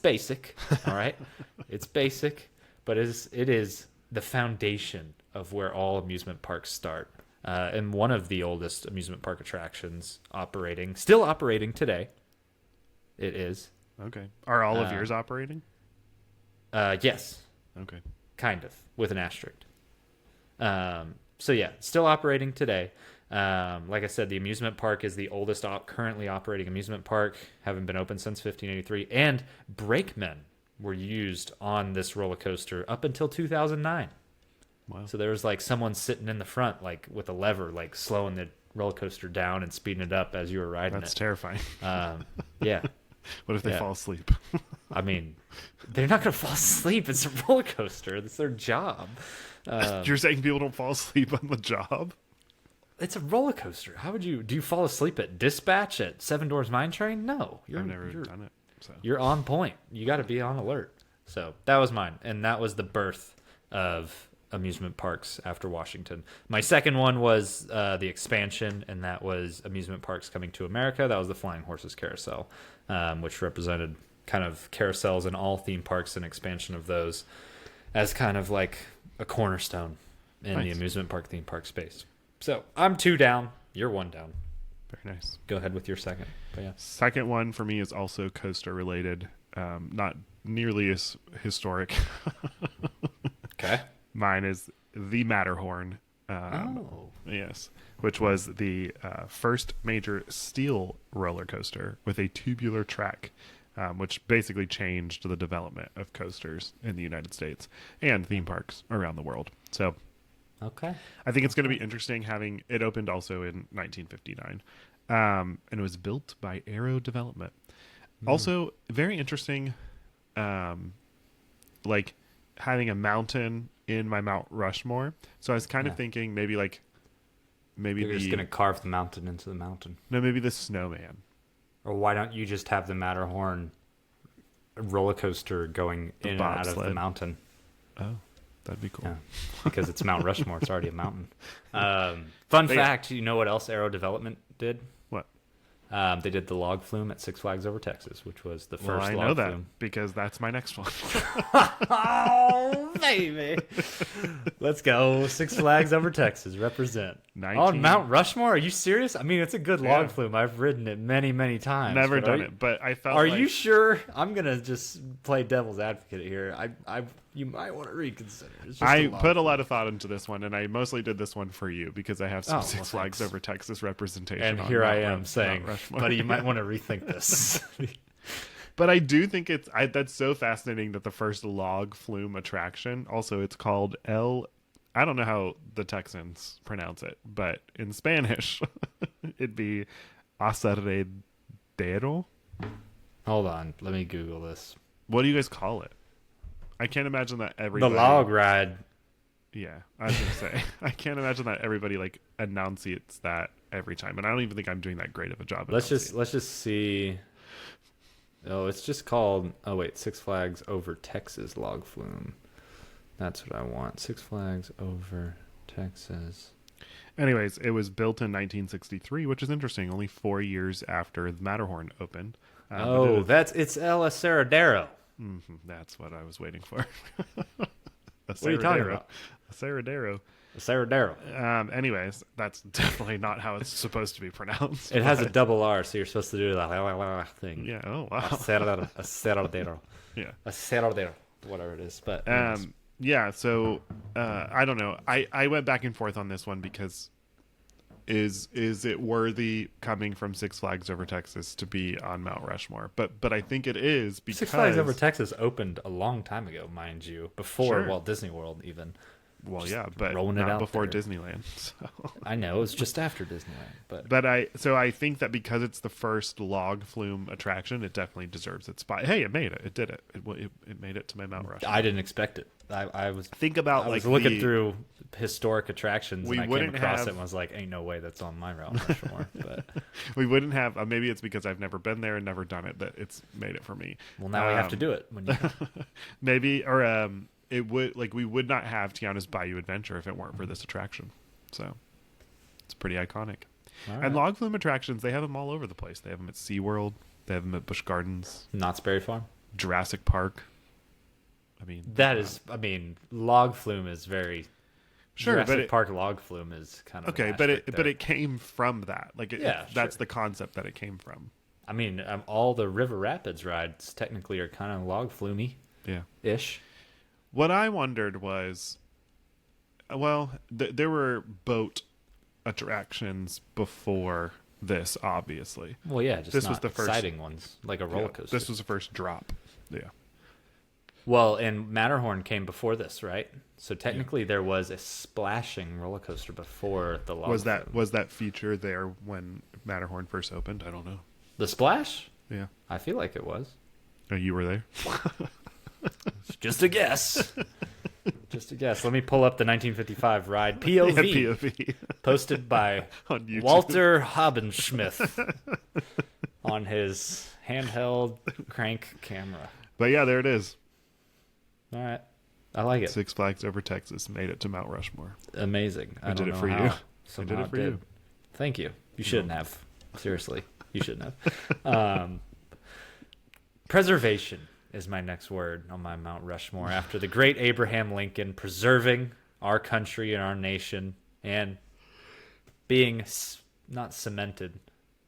basic, all right. It's basic, but it is the foundation of where all amusement parks start. and one of the oldest amusement park attractions still operating today. It is. Okay. Are all of yours operating? Yes. Okay. Kind of, with an asterisk. So yeah, still operating today. Like I said, the amusement park is the oldest currently operating amusement park, having been open since 1583. And brakemen were used on this roller coaster up until 2009. Wow. So there was like someone sitting in the front, like with a lever, like slowing the roller coaster down and speeding it up as you were riding That's it. terrifying. Yeah. What if they Yeah. fall asleep? I mean, they're not going to fall asleep. It's a roller coaster. It's their job. You're saying people don't fall asleep on the job? It's a roller coaster. How would do you fall asleep at dispatch at Seven Doors Mine Train? No. I've never done it. So You're on point. You got to be on alert. So that was mine. And that was the birth of amusement parks after Washington. My second one was the expansion, and that was amusement parks coming to America. That was the Flying Horses Carousel, which represented kind of carousels in all theme parks and expansion of those as kind of like a cornerstone in the amusement park theme park space. So I'm 2 down. You're 1 down. very nice. Go ahead with your second. But yeah. Second one for me is also coaster related. Not nearly as historic. Okay. Mine is the Matterhorn. Yes, which was the first major steel roller coaster with a tubular track, which basically changed the development of coasters in the United States and theme parks around the world. So Okay. I think it's going to be interesting having it opened also in 1959. And it was built by Aero Development. Also, very interesting, like having a mountain in my Mount Rushmore. So I was kind of thinking maybe You're just going to carve the mountain into the mountain. maybe the snowman. Or why don't you just have the Matterhorn roller coaster going in and out of the bobsled. mountain? Oh, that'd be cool. Yeah, because it's Mount Rushmore. It's already a mountain. Fun fact, you know what else Aero Development did? What? They did the log flume at Six Flags Over Texas, which was the Well, first I log know that flume. because that's my next one. Oh, baby. Let's go. Six Flags Over Texas. Represent. 19 On Mount Rushmore? Are you serious? I mean, it's a good log Yeah. flume. I've ridden it many, many times. Never but done it, but I felt Are like you sure? I'm going to just play devil's advocate here. You might want to reconsider. It's just I log put a flume. lot of thought into this one, and I mostly did this one for you because I have some Oh, Six well, Flags thanks. Over Texas representation. And on here I Mount am saying, Mount Rushmore. buddy, you might want to rethink this. But I do think that's so fascinating that the first log flume attraction, also it's called I don't know how the Texans pronounce it, but in Spanish, it'd be aserradero. Hold on. Let me Google this. What do you guys call it? I can't imagine that The everybody. log ride. Yeah, I was gonna say I can't imagine that everybody like enunciates that every time, and I don't even think I'm doing that great of a job. Let's just see. Oh, it's just called. Oh wait, Six Flags Over Texas log flume. That's what I want. Six Flags Over Texas. Anyways, it was built in 1963, which is interesting. Only 4 years after the Matterhorn opened. It's El Aserradero. That's what I was waiting for. What are you talking about? Aserradero. Aserradero. Anyways, that's definitely not how it's supposed to be pronounced. It has a but- double R, so you're supposed to do that thing. Yeah. Oh wow. Aserradero. Yeah. Aserradero. Whatever it is, but Yeah. So I don't know. I went back and forth on this one because is it worthy coming from Six Flags Over Texas to be on Mount Rushmore? But I think it is because Six Flags Over Texas opened a long time ago, mind you, before Sure. Walt Disney World even. Well, yeah, but rolling it not out before there. Disneyland. So. I know it was just after Disneyland, but But I think that because it's the first log flume attraction, it definitely deserves its spot. Hey, it made it. It did it. It made it to my Mount Rushmore. I didn't expect it. I was Think about I like was looking the- through historic attractions, We and I came wouldn't across have- it and was like, "Ain't no way that's on my Mount Rushmore." But We wouldn't have. Maybe it's because I've never been there and never done it that it's made it for me. well, now we have to do it. When you Maybe or it would we would not have Tiana's Bayou Adventure if it weren't for this attraction. So it's pretty iconic. All And right. log flume attractions, they have them all over the place. They have them at SeaWorld. They have them at Busch Gardens, Knott's Berry Farm. Jurassic Park. I mean, That is, I mean, log flume is very Sure, Jurassic Park log flume is kind of okay, an but asterisk there. it came from that. Like, that's sure. the concept that it came from. I mean, all the River Rapids rides technically are kind of log flumey Yeah. ish. What I wondered was, well, there were boat attractions before this, obviously. Well, yeah, just This not was the first- exciting ones like a roller Yeah, coaster. this was the first drop. Yeah. Well, and Matterhorn came before this, right? So technically, there was a splashing roller coaster before the log. Was that feature there when Matterhorn first opened? I don't know. The splash? Yeah. I feel like it was. Oh, you were there? Just a guess. Just a guess. Let me pull up the 1955 ride POV, Yeah, POV. posted by On YouTube. Walter Habenschmith on his handheld crank camera. But yeah, there it is. All right. I like it. Six Flags Over Texas made it to Mount Rushmore. Amazing. I I don't did it know for how. you. Somehow I did it for you. Thank you. You shouldn't have. Seriously. You shouldn't have. Preservation is my next word on my Mount Rushmore. After the great Abraham Lincoln preserving our country and our nation and being not cemented,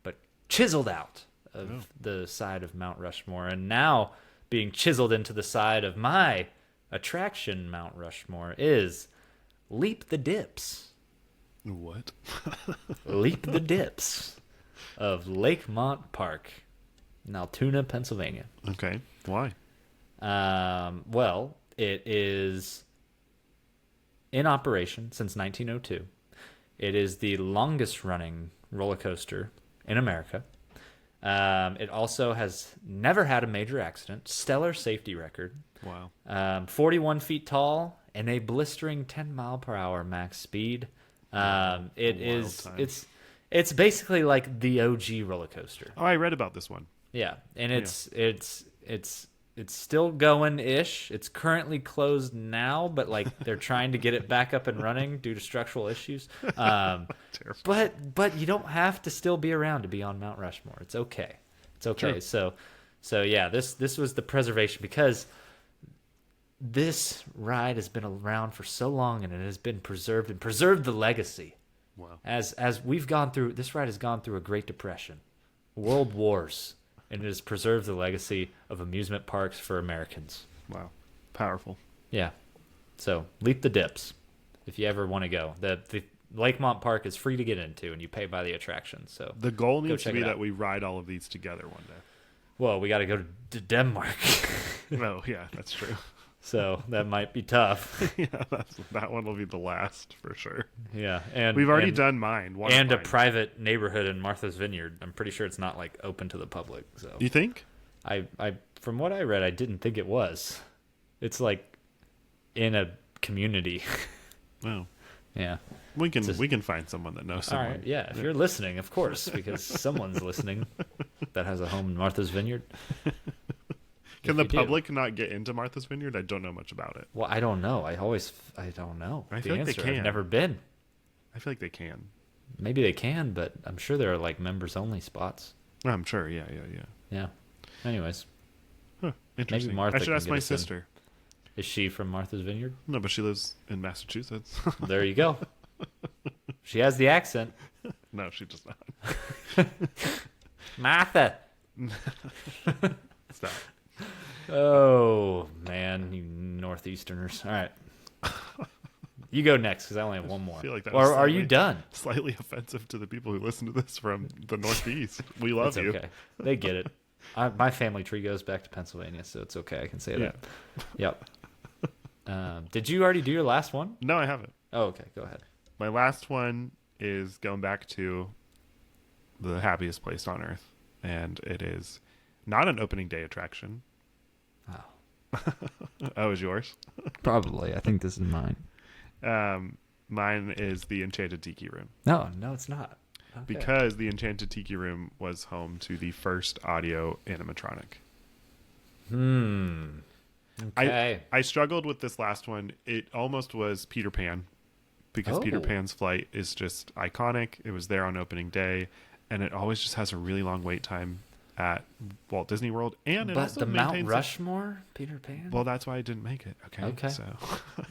but chiseled out of the side of Mount Rushmore, and now being chiseled into the side of my attraction, Mount Rushmore, is Leap the Dips. What? Leap the Dips of Lakemont Park in Altoona, Pennsylvania. Okay. Why? Well, it is in operation since 1902. It is the longest running roller coaster in America. It also has never had a major accident, stellar safety record, Wow. 41 feet tall, and a blistering 10 mile per hour max speed. It's basically like the OG roller coaster. Oh, I read about this one. Yeah, and it's still going ish. It's currently closed now, but like they're trying to get it back up and running due to structural issues. But you don't have to still be around to be on Mount Rushmore. It's okay. It's okay. Sure. So yeah, this was the preservation, because this ride has been around for so long and it has been preserved and preserved the legacy. Wow. As we've gone through, this ride has gone through a Great Depression, world wars, and it has preserved the legacy of amusement parks for Americans. Wow. Powerful. Yeah. So Leap the Dips if you ever want to go. The Lakemont Park is free to get into, and you pay by the attraction. So The goal needs to check be it that out. we ride all of these together one day. well, we got to go to Denmark, Oh, yeah, that's true. so that might be tough. Yeah, that one will be the last for sure. Yeah, and We've already and, done mine. One and a of mine. private neighborhood in Martha's Vineyard. I'm pretty sure it's not like open to the public. So You think? I from what I read, I didn't think it was. It's like in a community. Well, Yeah. we can find someone that knows All someone. right. Yeah. If you're listening, of course, because someone's listening that has a home in Martha's Vineyard. Can If the you do. public not get into Martha's Vineyard? I don't know much about it. Well, I don't know. I don't know. I the feel like they answer. can. I've never been. I feel like they can. Maybe they can, but I'm sure there are like members only spots. I'm sure. Yeah. Yeah. Anyways, Huh, interesting. Martha I should can ask get my us in. sister. is she from Martha's Vineyard? No, but she lives in Massachusetts. There you go. She has the accent. No, she does not. Martha. Stop. Oh, man, you Northeasterners. All right. You go next, because I only have one more. I feel like that or was are you slightly- done? Slightly offensive to the people who listen to this from the Northeast. We love It's you. okay. They get it. My family tree goes back to Pennsylvania, so it's okay. I can say that. Yep. Did you already do your last one? No, I haven't. Oh, okay. Go ahead. My last one is going back to the happiest place on earth, and it is not an opening day attraction. Oh. Oh, is yours? Probably. I think this is mine. Mine is the Enchanted Tiki Room, No, it's not. Okay. because the Enchanted Tiki Room was home to the first audio animatronic. Okay. I struggled with this last one. It almost was Peter Pan, because Peter Oh. Pan's flight is just iconic. It was there on opening day, and it always just has a really long wait time at Walt Disney World, and it But also the Mount maintains Rushmore, Peter Pan. well, that's why I didn't make it. Okay. So,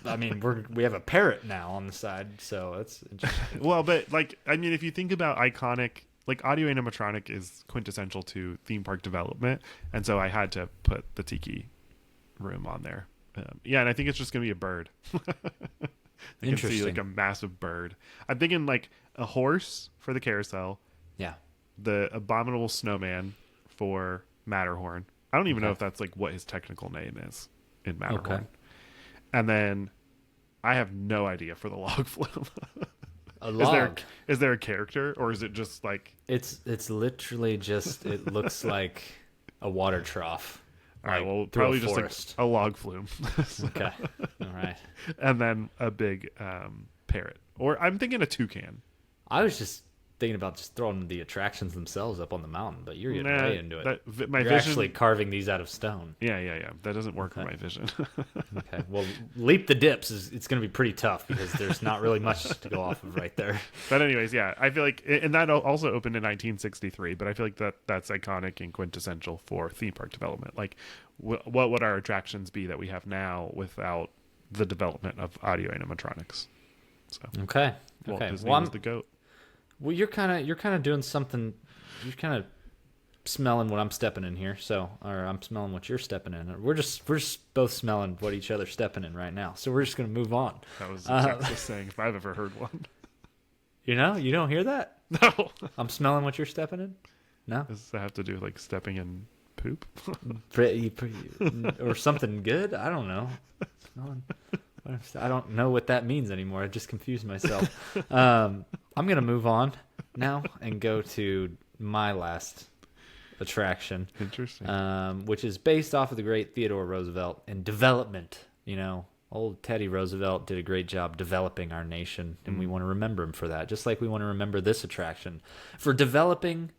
I mean, we have a parrot now on the side, so that's interesting. well, but like, I mean, if you think about iconic, like audio animatronic is quintessential to theme park development, and so I had to put the Tiki Room on there. Yeah, and I think it's just gonna be a bird. You can see like a massive bird. I'm thinking like a horse for the carousel. Yeah. The abominable snowman for Matterhorn. I don't even know if that's like what his technical name is in Matterhorn. Okay. And then I have no idea for the log flume. A log. Is there a character, or is it just like It's literally just it looks like a water trough. all right, like well, through probably a just forest. like a log flume. Okay. All right. And then a big parrot. Or I'm thinking a toucan. I was just thinking about just throwing the attractions themselves up on the mountain, but you're getting way into it. My You're vision, actually carving these out of stone. Yeah. That doesn't work for my vision. Okay. Well, Leap the Dips it's going to be pretty tough because there's not really much to go off of right there. But anyways, yeah, I feel like, and that also opened in 1963, but I feel like that's iconic and quintessential for theme park development. Like, what would our attractions be that we have now without the development of audio animatronics? So, Okay. Walt Okay. Disney Well, was the GOAT. well, you're kind of doing something. You're kind of smelling what I'm stepping in here. So, or I'm smelling what you're stepping in. We're just both smelling what each other's stepping in right now. So we're just gonna move on. That was exactly the saying if I've ever heard one. You know, you don't hear that? No. I'm smelling what you're stepping in. No. Does that have to do with like stepping in poop? Pretty, or something good. I don't know. I don't know what that means anymore. I just confused myself. I'm gonna move on now and go to my last attraction, Interesting. which is based off of the great Theodore Roosevelt and development. You know, old Teddy Roosevelt did a great job developing our nation, and we want to remember him for that. Just like we want to remember this attraction for developing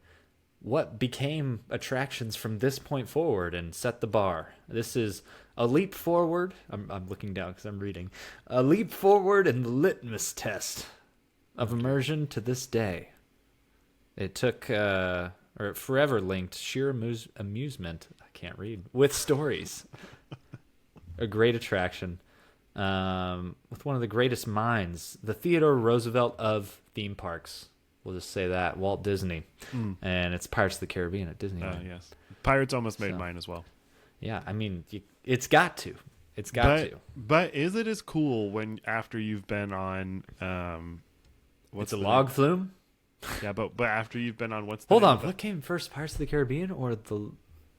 what became attractions from this point forward and set the bar. This is a leap forward. I'm looking down because I'm reading. A leap forward in the litmus test of immersion to this day. It took, or it forever linked sheer amusement. I can't read with stories. A great attraction with one of the greatest minds, the Theodore Roosevelt of theme parks. We'll just say that, Walt Disney. And it's Pirates of the Caribbean at Disneyland. Yes. Pirates almost made mine as well. Yeah, I mean, it's got to. It's got to. But is it as cool when after you've been on It's a log flume? Yeah, but after you've been on what's the Hold name on, of it? what came first, Pirates of the Caribbean or the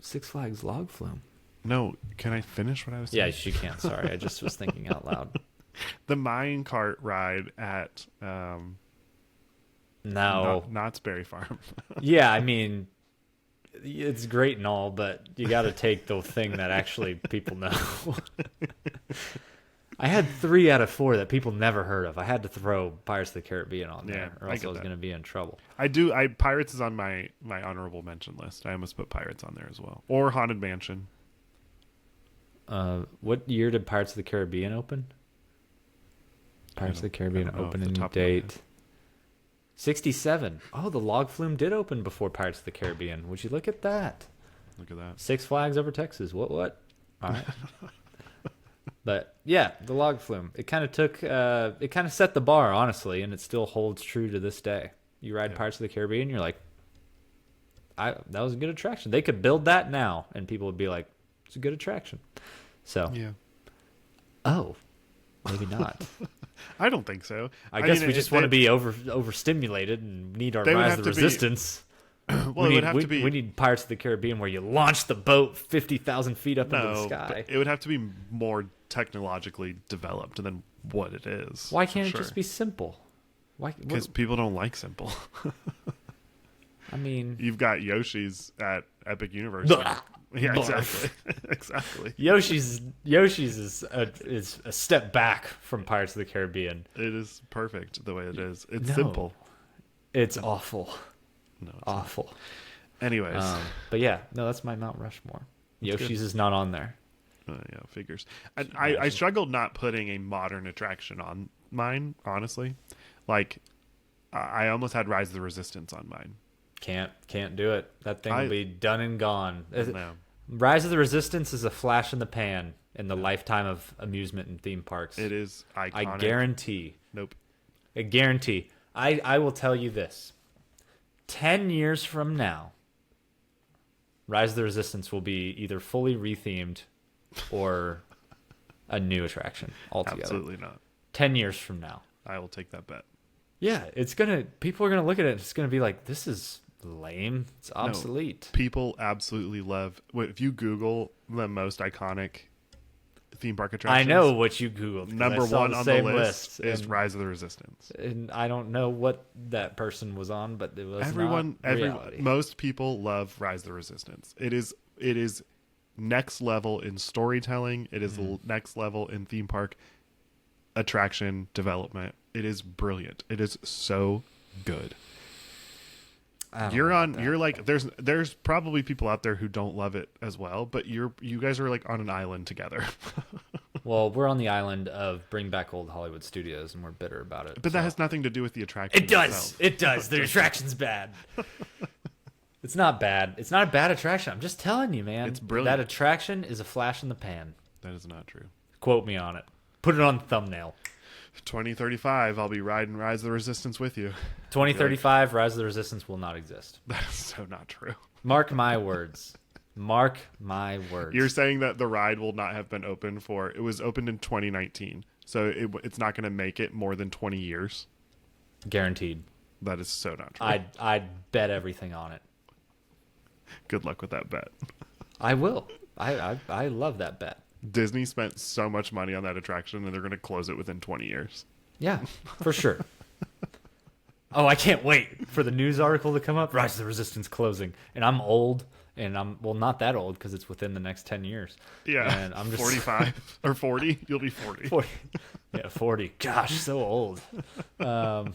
Six Flags log flume? No, can I finish what I was saying? Yeah, you can. Sorry, I just was thinking out loud. The mine cart ride at No. Knott's Berry Farm. Yeah, I mean, it's great and all, but you got to take the thing that actually people know. I had 3 out of 4 that people never heard of. I had to throw Pirates of the Caribbean on there, or else I was going to be in trouble. Pirates is on my honorable mention list. I almost put Pirates on there as well. Or Haunted Mansion. What year did Pirates of the Caribbean open? Pirates of the Caribbean opening date. 67. Oh, the log flume did open before Pirates of the Caribbean. Would you look at that? Look at that. Six Flags over Texas. What? All right. But yeah, the log flume. It kind of set the bar, honestly, and it still holds true to this day. You ride Pirates of the Caribbean, you're like, that was a good attraction. They could build that now, and people would be like, it's a good attraction. So, yeah. Oh, maybe not. I don't think so. I guess we just want to be overstimulated and need our They would Rise have of the to be- Resistance. Well, it would have to be. We need Pirates of the Caribbean where you launch the boat 50,000 feet up into the sky. But it would have to be more technologically developed than what it is. Why can't it just be simple? Because people don't like simple. I mean, You've got Yoshi's at Epic Universe. Yeah, exactly. Exactly. Yoshi's is a step back from Pirates of the Caribbean. It is perfect the way it is. It's No. simple. It's awful. No, it's Awful. not. Anyways. But yeah, no, that's my Mount Rushmore. Yoshi's is not on there. Yeah, figures. I struggled not putting a modern attraction on mine, honestly. Like, I almost had Rise of the Resistance on mine. Can't do it. That thing will be done and gone. No. Rise of the Resistance is a flash in the pan in the lifetime of amusement and theme parks. It is iconic. I guarantee. Nope. I guarantee. I will tell you this. 10 years from now, Rise of the Resistance will be either fully rethemed or a new attraction altogether. Absolutely not. 10 years from now. I will take that bet. Yeah, people are gonna look at it. It's gonna be like, this is lame. It's obsolete. No, people absolutely love. If you Google the most iconic theme park attractions, I know what you Googled. Number one on the list is Rise of the Resistance. And I don't know what that person was on, but it was everyone. Most people love Rise of the Resistance. It is next level in storytelling. It is next level in theme park attraction development. It is brilliant. It is so good. You're like there's probably people out there who don't love it as well, but you guys are like on an island together. Well, we're on the island of Bring Back Old Hollywood Studios, and we're bitter about it. But that has nothing to do with the attraction. It does. Itself. It does. The attraction's bad. It's not bad. It's not a bad attraction. I'm just telling you, man. It's brilliant. That attraction is a flash in the pan. That is not true. Quote me on it. Put it on the thumbnail. 2035, I'll be riding Rise of the Resistance with you. 2035, Rise of the Resistance will not exist. That is so not true. Mark my words. Mark my words. You're saying that the ride will not have been open it was opened in 2019, so it's not going to make it more than 20 years. Guaranteed. That is so not true. I'd bet everything on it. Good luck with that bet. I will. I love that bet. Disney spent so much money on that attraction, and they're going to close it within 20 years. Yeah, for sure. Oh, I can't wait for the news article to come up. Rise of the Resistance closing. And I'm old, and not that old because it's within the next 10 years. Yeah, and I'm just 45 or 40. You'll be 40. 40. Yeah, 40. Gosh, so old. But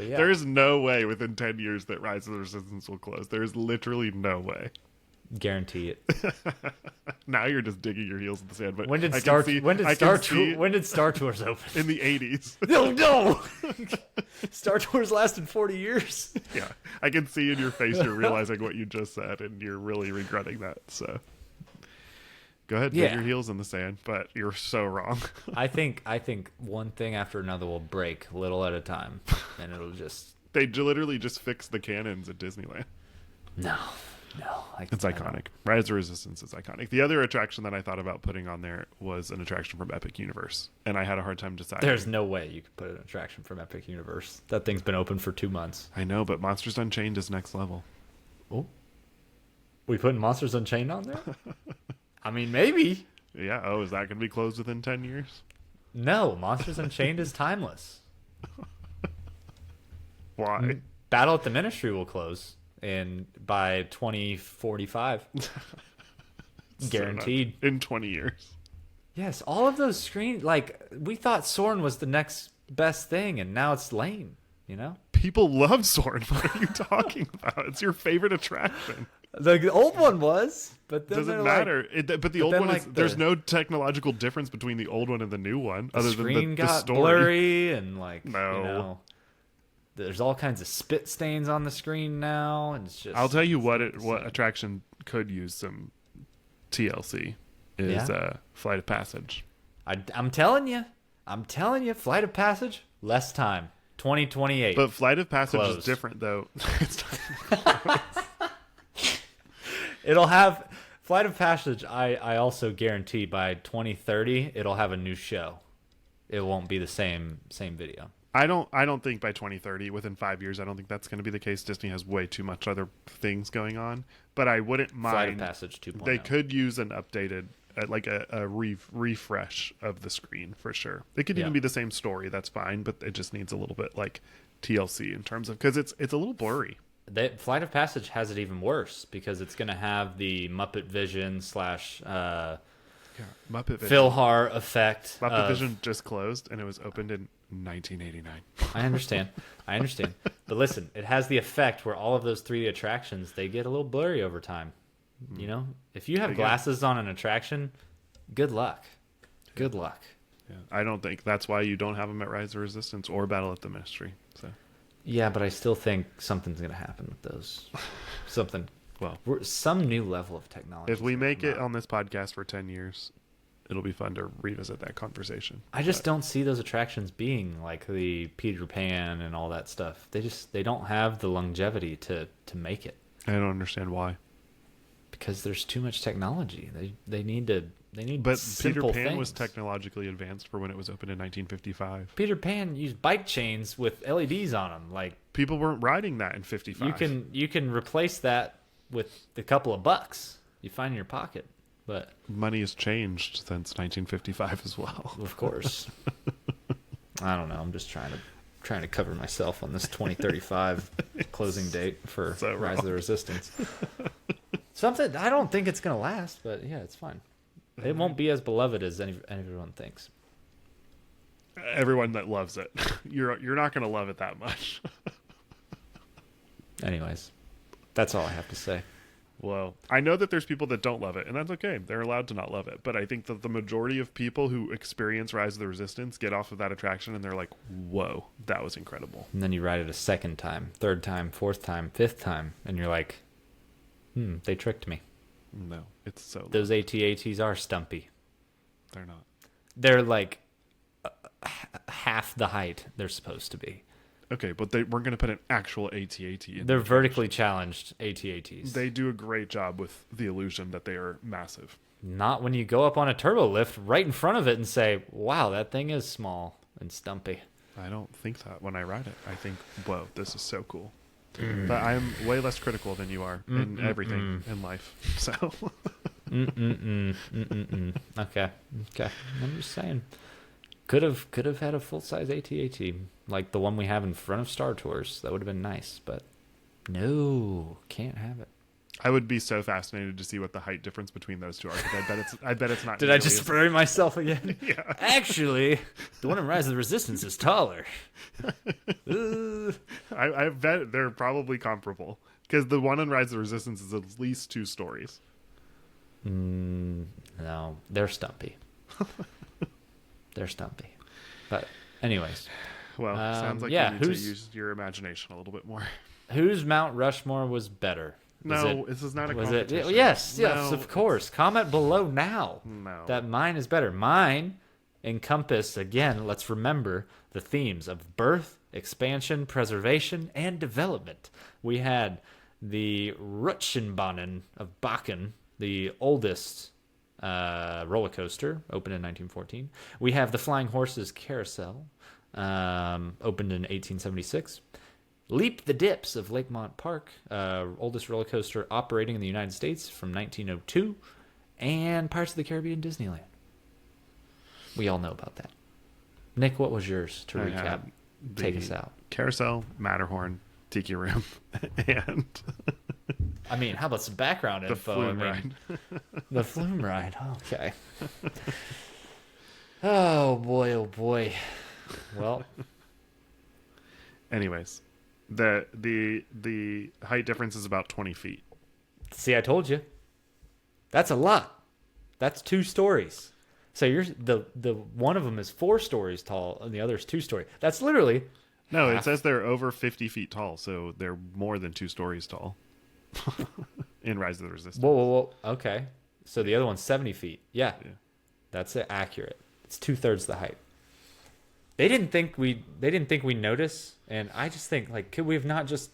yeah. There is no way within 10 years that Rise of the Resistance will close. There is literally no way. Guarantee it. Now you're just digging your heels in the sand. But when did Star Tours open? In the 80s. No. Star Tours lasted 40 years. Yeah, I can see in your face you're realizing what you just said, and you're really regretting that. So go ahead, dig your heels in the sand, but you're so wrong. I think one thing after another will break little at a time, and it'll just. They literally just fix the cannons at Disneyland. No. It's iconic. Rise of the Resistance is iconic. The other attraction that I thought about putting on there was an attraction from Epic Universe, and I had a hard time deciding. There's no way you could put an attraction from Epic Universe. That thing's been open for 2 months. I know, but Monsters Unchained is next level. Oh, we putting Monsters Unchained on there? I mean, maybe. Yeah. Oh, is that going to be closed within 10 years? No, Monsters Unchained is timeless. Why? Battle at the Ministry will close. And by 2045, guaranteed. In 20 years. Yes, all of those screens, like, we thought Soarin' was the next best thing, and now it's lame, you know? People love Soarin'. What are you talking about? It's your favorite attraction. The old one was, but then doesn't matter. But the old one is, there's no technological difference between the old one and the new one, other than the story. Blurry and, like, no. You know. There's all kinds of spit stains on the screen now, and it's just. I'll tell you what attraction could use some TLC is Flight of Passage. I'm telling you, Flight of Passage, less time, 2028. But Flight of Passage is different though. It'll have Flight of Passage. I also guarantee by 2030 it'll have a new show. It won't be the same video. I don't think by 2030, within 5 years, I don't think that's going to be the case. Disney has way too much other things going on, but I wouldn't mind. Flight of Passage 2.0. They could use an updated, like a refresh of the screen for sure. It could even be the same story. That's fine, but it just needs a little bit like TLC in terms of, because it's a little blurry. Flight of Passage has it even worse because it's going to have the Muppet Vision / Muppet Vision. Philhar effect. Muppet Vision just closed and it was opened in 1989. I understand. But listen, it has the effect where all of those 3D attractions, they get a little blurry over time. You know, if you have glasses on an attraction, good luck. Good luck. Yeah, I don't think that's why you don't have them at Rise of Resistance or Battle at the Ministry. So Yeah, but I still think something's gonna happen with those. Something. Well, Some new level of technology. if we make it on this podcast for 10 years, it'll be fun to revisit that conversation. I just don't see those attractions being like the Peter Pan and all that stuff. They don't have the longevity to make it. I don't understand why. Because there's too much technology. They need But Peter simple Pan was things. technologically advanced for when it was opened in 1955. Peter Pan used bike chains with LEDs on them. Like People weren't riding that in 55. you can replace that with a couple of bucks you find in your pocket. But Money has changed since 1955 as well. of course, I don't know. I'm just trying to cover myself on this 2035 closing date for So Rise of the Resistance. Something I don't think it's gonna last, but yeah, it's fine. It won't be as beloved as everyone thinks. Everyone that loves it, you're not going to love it that much. Anyways, that's all I have to say. Well, I know that there's people that don't love it, and that's okay. They're allowed to not love it. But I think that the majority of people who experience Rise of the Resistance get off of that attraction and they're like, whoa, that was incredible. And then you ride it a second time, third time, fourth time, fifth time, and you're like, they tricked me. No, it's so low. Those AT-ATs are stumpy. They're not. They're like half the height they're supposed to be. Okay, but we're going to put an actual AT-AT in. They're the vertically challenged AT-ATs. They do a great job with the illusion that they are massive. Not when you go up on a turbo lift right in front of it and say, wow, that thing is small and stumpy. I don't think that when I ride it. I think, whoa, this is so cool. But I'm way less critical than you are in everything in life. So, Okay. I'm just saying. Could have had a full-size AT-AT like the one we have in front of Star Tours. That would have been nice, but no, can't have it. I would be so fascinated to see what the height difference between those two are. 'Cause I bet it's not. Did I nearly just as- spray myself again? Yeah. Actually, the one in Rise of the Resistance is taller. Ooh. I bet they're probably comparable because the one in Rise of the Resistance is at least 2 stories. No, they're stumpy. They're stumpy. But anyways, Well, sounds like yeah, you need to who's- use your imagination a little bit more. whose Mount Rushmore was better? No, this is not a Was it? competition. Yes, No, of course. Comment below now No. that mine is better. Mine encompass, again, let's remember the themes of birth, expansion, preservation, and development. We had the Rutschenbahnen of Bakken, the oldest roller coaster, opened in 1914. We have the Flying Horses Carousel, opened in 1876. Leap the Dips of Lakemont Park, oldest roller coaster operating in the United States from 1902, and Pirates of the Caribbean Disneyland. We all know about that. Nick, what was yours to I recap? had Take the us out. Carousel, Matterhorn, Tiki Room, and I mean, how about some background the info? Flume I mean, Ride. The Flume Ride. Okay. Oh boy! Oh boy! Well, Anyways, the height difference is about 20 feet. see, I told you. That's a lot. That's 2 stories. So you're the one of them is 4 stories tall, and the other is 2 story. That's literally No, it half. says they're over 50 feet tall, so they're more than 2 stories tall. In Rise of the Resistance. Whoa. Okay. So the other one's 70 feet. Yeah. Yeah. That's accurate. It's 2/3 the height. They didn't think we notice, and I just think, like, could we have not just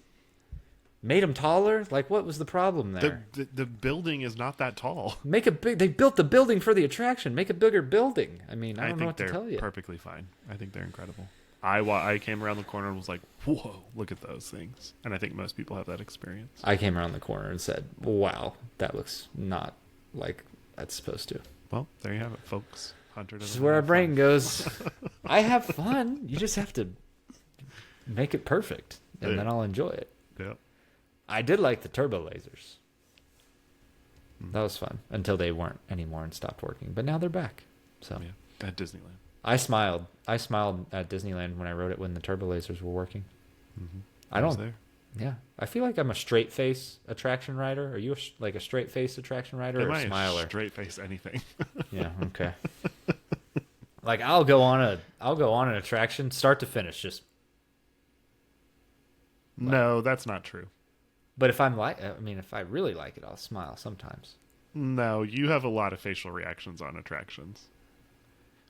made them taller? Like, what was the problem there? The building is not that tall. Make a big. They built the building for the attraction. Make a bigger building. I mean, I don't know think what to they're tell you. perfectly fine. I think they're incredible. I came around the corner and was like, whoa, look at those things. And I think most people have that experience. I came around the corner and said, "Wow, that looks not like that's supposed to." Well, there you have it, folks. Hunter This doesn't is where our have brain fun. goes. I have fun. You just have to make it perfect, and Yeah. then I'll enjoy it. Yeah. I did like the turbo lasers. That was fun until they weren't anymore and stopped working. But now they're back. So Yeah. At Disneyland. I smiled. I smiled at Disneyland when I rode it when the turbo lasers were working. I was don't. there. Yeah, I feel like I'm a straight face attraction rider. Are you like a straight face attraction rider Am or I a smiler? straight face anything? Yeah. Okay. Like I'll go on an attraction start to finish, just No, that's not true. But if if I really like it, I'll smile sometimes. No, you have a lot of facial reactions on attractions.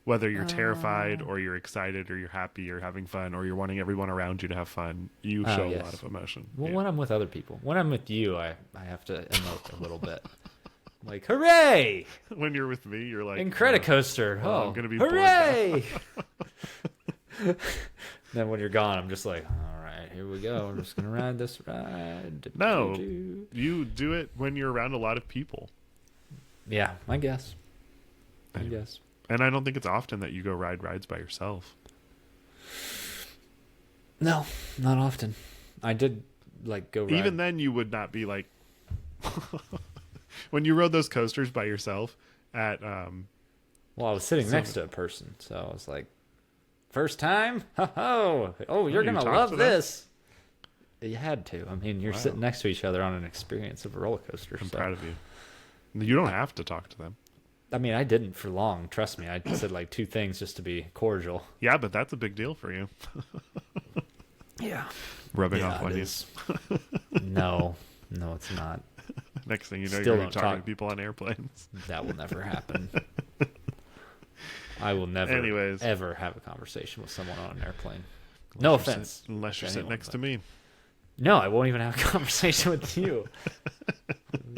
Whether you're terrified or you're excited or you're happy or having fun or you're wanting everyone around you to have fun, you show a lot of emotion. Well, when I'm with other people, when I'm with you, I have to emote a little bit. Like, hooray! When you're with me, you're like... Incredicoaster. I'm going to be bored hooray! Then when you're gone, I'm just like, all right, here we go. I'm just going to ride this ride. No, you do it when you're around a lot of people. Yeah, I guess. And I don't think it's often that you go ride rides by yourself. No, not often. I did go ride. Even then, you would not be like... When you rode those coasters by yourself at... Well, I was sitting next to a person, so I was like, first time? Oh, you're going to love this. You had to. I mean, you're sitting next to each other on an experience of a roller coaster. I'm proud of you. You don't have to talk to them. I mean, I didn't for long. Trust me. I said like two things just to be cordial. Yeah, but that's a big deal for you. Yeah. Rubbing off on you. No, it's not. Next thing you know, Still you're talking talk. to people on airplanes. That will never happen. I will never, ever have a conversation with someone on an airplane. No offense. Unless you're sitting next to me. No, I won't even have a conversation with you.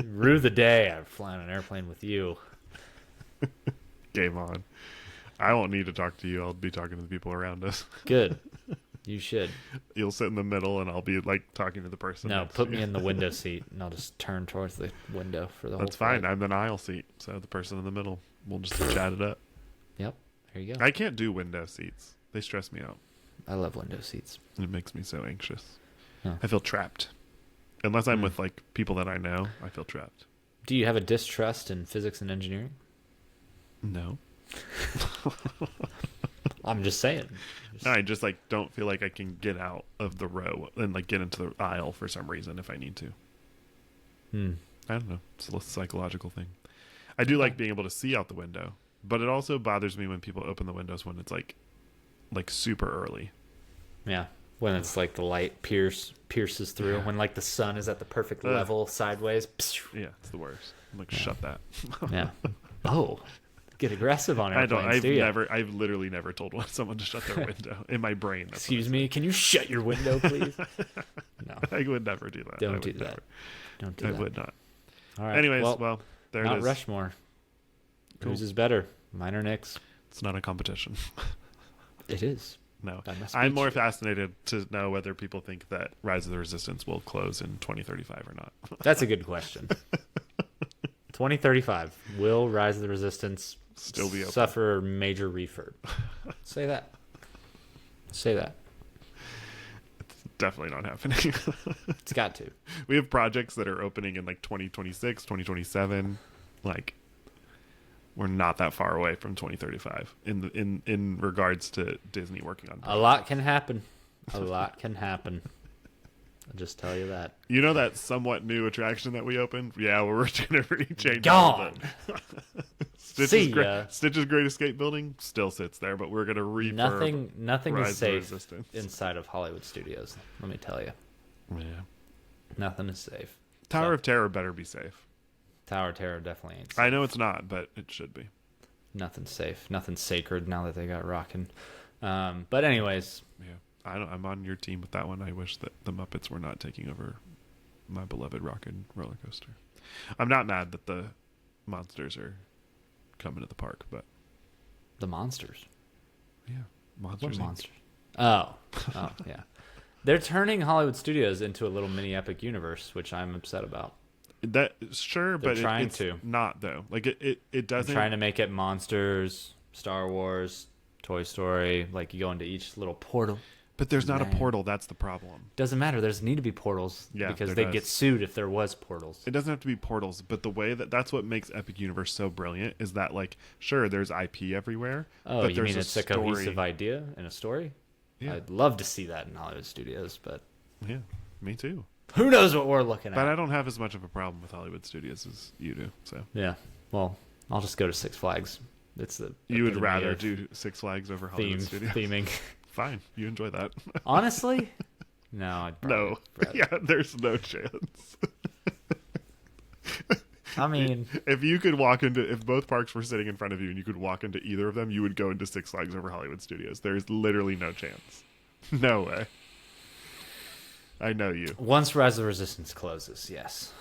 Rue the day I've flown an airplane with you. Game on. I won't need to talk to you. I'll be talking to the people around us. Good. You should. You'll sit in the middle and I'll be like talking to the person. No, put me in the window seat and I'll just turn towards the window for the whole That's fine. I'm an aisle seat. So the person in the middle, we'll just chat it up. Yep. There you go. I can't do window seats. They stress me out. I love window seats. It makes me so anxious. Huh. I feel trapped. Unless I'm with like people that I know, I feel trapped. Do you have a distrust in physics and engineering? No. I'm just saying. I just like don't feel like I can get out of the row and like get into the aisle for some reason if I need to. I don't know. It's a psychological thing. I do like being able to see out the window, but it also bothers me when people open the windows when it's like super early. Yeah. When it's like the light pierces through, when like the sun is at the perfect level sideways. Yeah, it's the worst. I'm like, shut that. Yeah. Oh, get aggressive on airplanes, I've literally never told someone to shut their window in my brain. Excuse me, can you shut your window, please? No. I would never do that. Don't do that. Don't do that. I would not. All right. Anyways, well there it Mount is. Rushmore. Cool. Whose is better? Mine or Nick's? It's not a competition. It is. No. I'm I'm more fascinated to know whether people think that Rise of the Resistance will close in 2035 or not. That's a good question. 2035. Will Rise of the Resistance still be open? Suffer major refurb? Say that. Say that. It's definitely not happening. It's got to. We have projects that are opening in like 2026, 2027. Like, we're not that far away from 2035 in regards to Disney working on projects. A lot can happen. A lot can happen. I'll just tell you that. You know that somewhat new attraction that we opened? Yeah, we're going to change Gone. Stitch's Great Escape Building still sits there, but we're going to refurb. Nothing Rise is safe of the Resistance. inside of Hollywood Studios. Let me tell you. Yeah. Nothing is safe. Tower of Terror better be safe. Tower of Terror definitely ain't safe. I know it's not, but it should be. Nothing's safe. Nothing's sacred now that they got rocking. But anyways. Yeah. I'm on your team with that one. I wish that the Muppets were not taking over my beloved Rockin' Roller Coaster. I'm not mad that the monsters are coming to the park, but The monsters. Yeah. Monsters. What monsters? Oh, yeah. They're turning Hollywood Studios into a little mini epic universe, which I'm upset about. That sure, They're but trying it's to. not though. Like it doesn't. They're trying to make it monsters, Star Wars, Toy Story. Like you go into each little portal. But there's not a portal. That's the problem. Doesn't matter. There's need to be portals. Yeah, because there they'd does. get sued if there was portals. It doesn't have to be portals, but the way that's what makes Epic Universe so brilliant is that like sure there's IP everywhere. Oh, but you there's mean it's a story. cohesive idea and a story? Yeah. I'd love to see that in Hollywood Studios, but Yeah, me too. who knows what we're looking But at? I don't have as much of a problem with Hollywood Studios as you do. So Yeah. Well, I'll just go to Six Flags. It's the you would epitome rather of do Six Flags over Hollywood Studios? theming. Fine, you enjoy that. Honestly, No, I'd No. probably Yeah, there's no chance. I mean, if both parks were sitting in front of you and you could walk into either of them, you would go into Six Flags over Hollywood Studios. There's literally no chance. No way. I know you. once Rise of the Resistance closes, yes,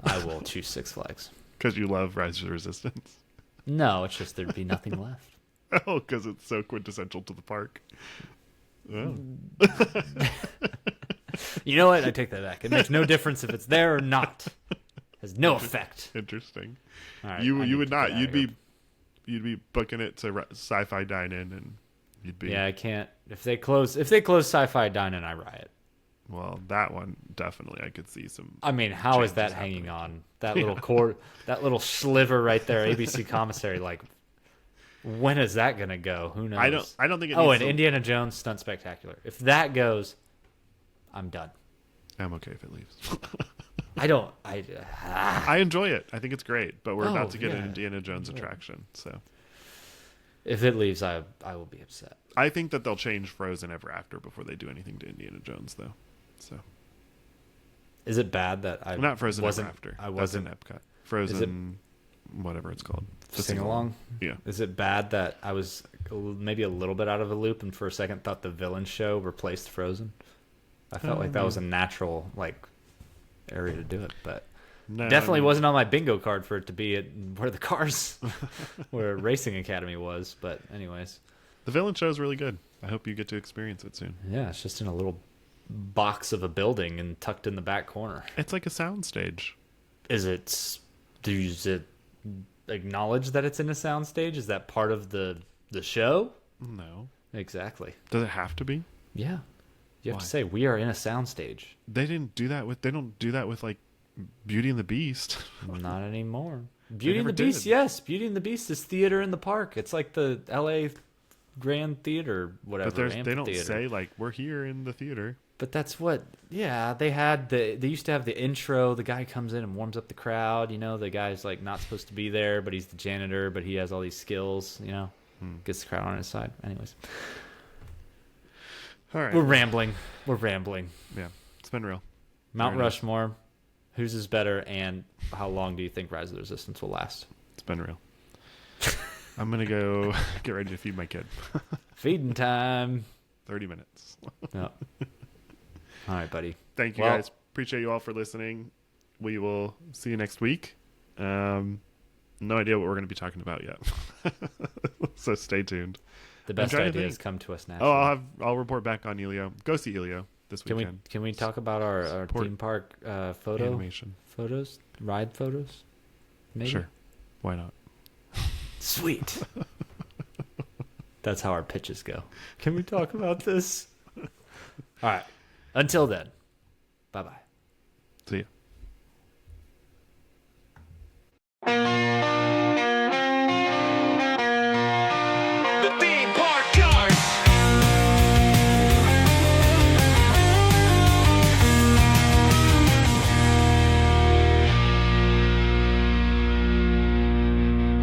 I will choose Six Flags. Because you love Rise of the Resistance. No, it's just there'd be nothing left. Oh, because it's so quintessential to the park. Oh. You know what? I take that back. It makes no difference if it's there or not. Has no effect. Interesting. All right, I You need would to get not. out You'd of here. be booking it to Sci-Fi Dine-In, and you'd be. Yeah, I can't. If they close Sci-Fi Dine-In, I riot. Well, that one definitely I could see some. I mean, how is changes that happening. hanging on? That little cord, that little sliver right there, ABC commissary. Like, when is that gonna go? Who knows? I don't think it. Oh, needs and to- Indiana Jones Stunt Spectacular. If that goes, I'm done. I'm okay if it leaves. I don't. I enjoy it. I think it's great, but we're Oh, about to get yeah. an Indiana Jones attraction, so If it leaves, I will be upset. I think that they'll change Frozen Ever After before they do anything to Indiana Jones, though. So Is it bad that I not Frozen wasn't? Ever After. I That's wasn't in Epcot. Frozen, whatever it's called. The sing along. Yeah. Is it bad that I was maybe a little bit out of the loop and for a second thought the villain show replaced Frozen? I felt like that was a natural area to do it, but No, definitely I mean, wasn't on my bingo card for it to be at where the cars, where Racing Academy was. But anyways, the villain show is really good. I hope you get to experience it soon. yeah, it's just in a little box of a building and tucked in the back corner. It's like a soundstage. Does it acknowledge that it's in a soundstage? Is that part of the show? No, Exactly. does it have to be? Yeah. You have Why? to say we are in a soundstage. They don't do that with like Beauty and the Beast. Not anymore. Beauty and never the Beast, did. yes. Beauty and the Beast is theater in the park. It's like the LA Grand Theater, whatever. But they don't amphitheater. say like we're here in the theater. But that's what. Yeah, they used to have the intro. The guy comes in and warms up the crowd. You know, the guy's like not supposed to be there, but he's the janitor. But he has all these skills. You know, gets the crowd on his side. Anyways, All right. we're rambling. Yeah, it's been real. Mount There it is. Rushmore. Whose is better, and how long do you think Rise of the Resistance will last? It's been real. I'm gonna go get ready to feed my kid. Feeding time. 30 minutes. Yep. All right, buddy. Thank you Well- guys. Appreciate you all for listening. We will see you next week. No idea what we're going to be talking about yet. So stay tuned. The best trying to ideas think. come to us now. Oh, I'll report back on Elio. Go see Elio this Can weekend. we talk about our Support theme park Animation. ride photos? Maybe. Sure. Why not? Sweet. That's how our pitches go. Can we talk about this? All right. Until then, bye bye.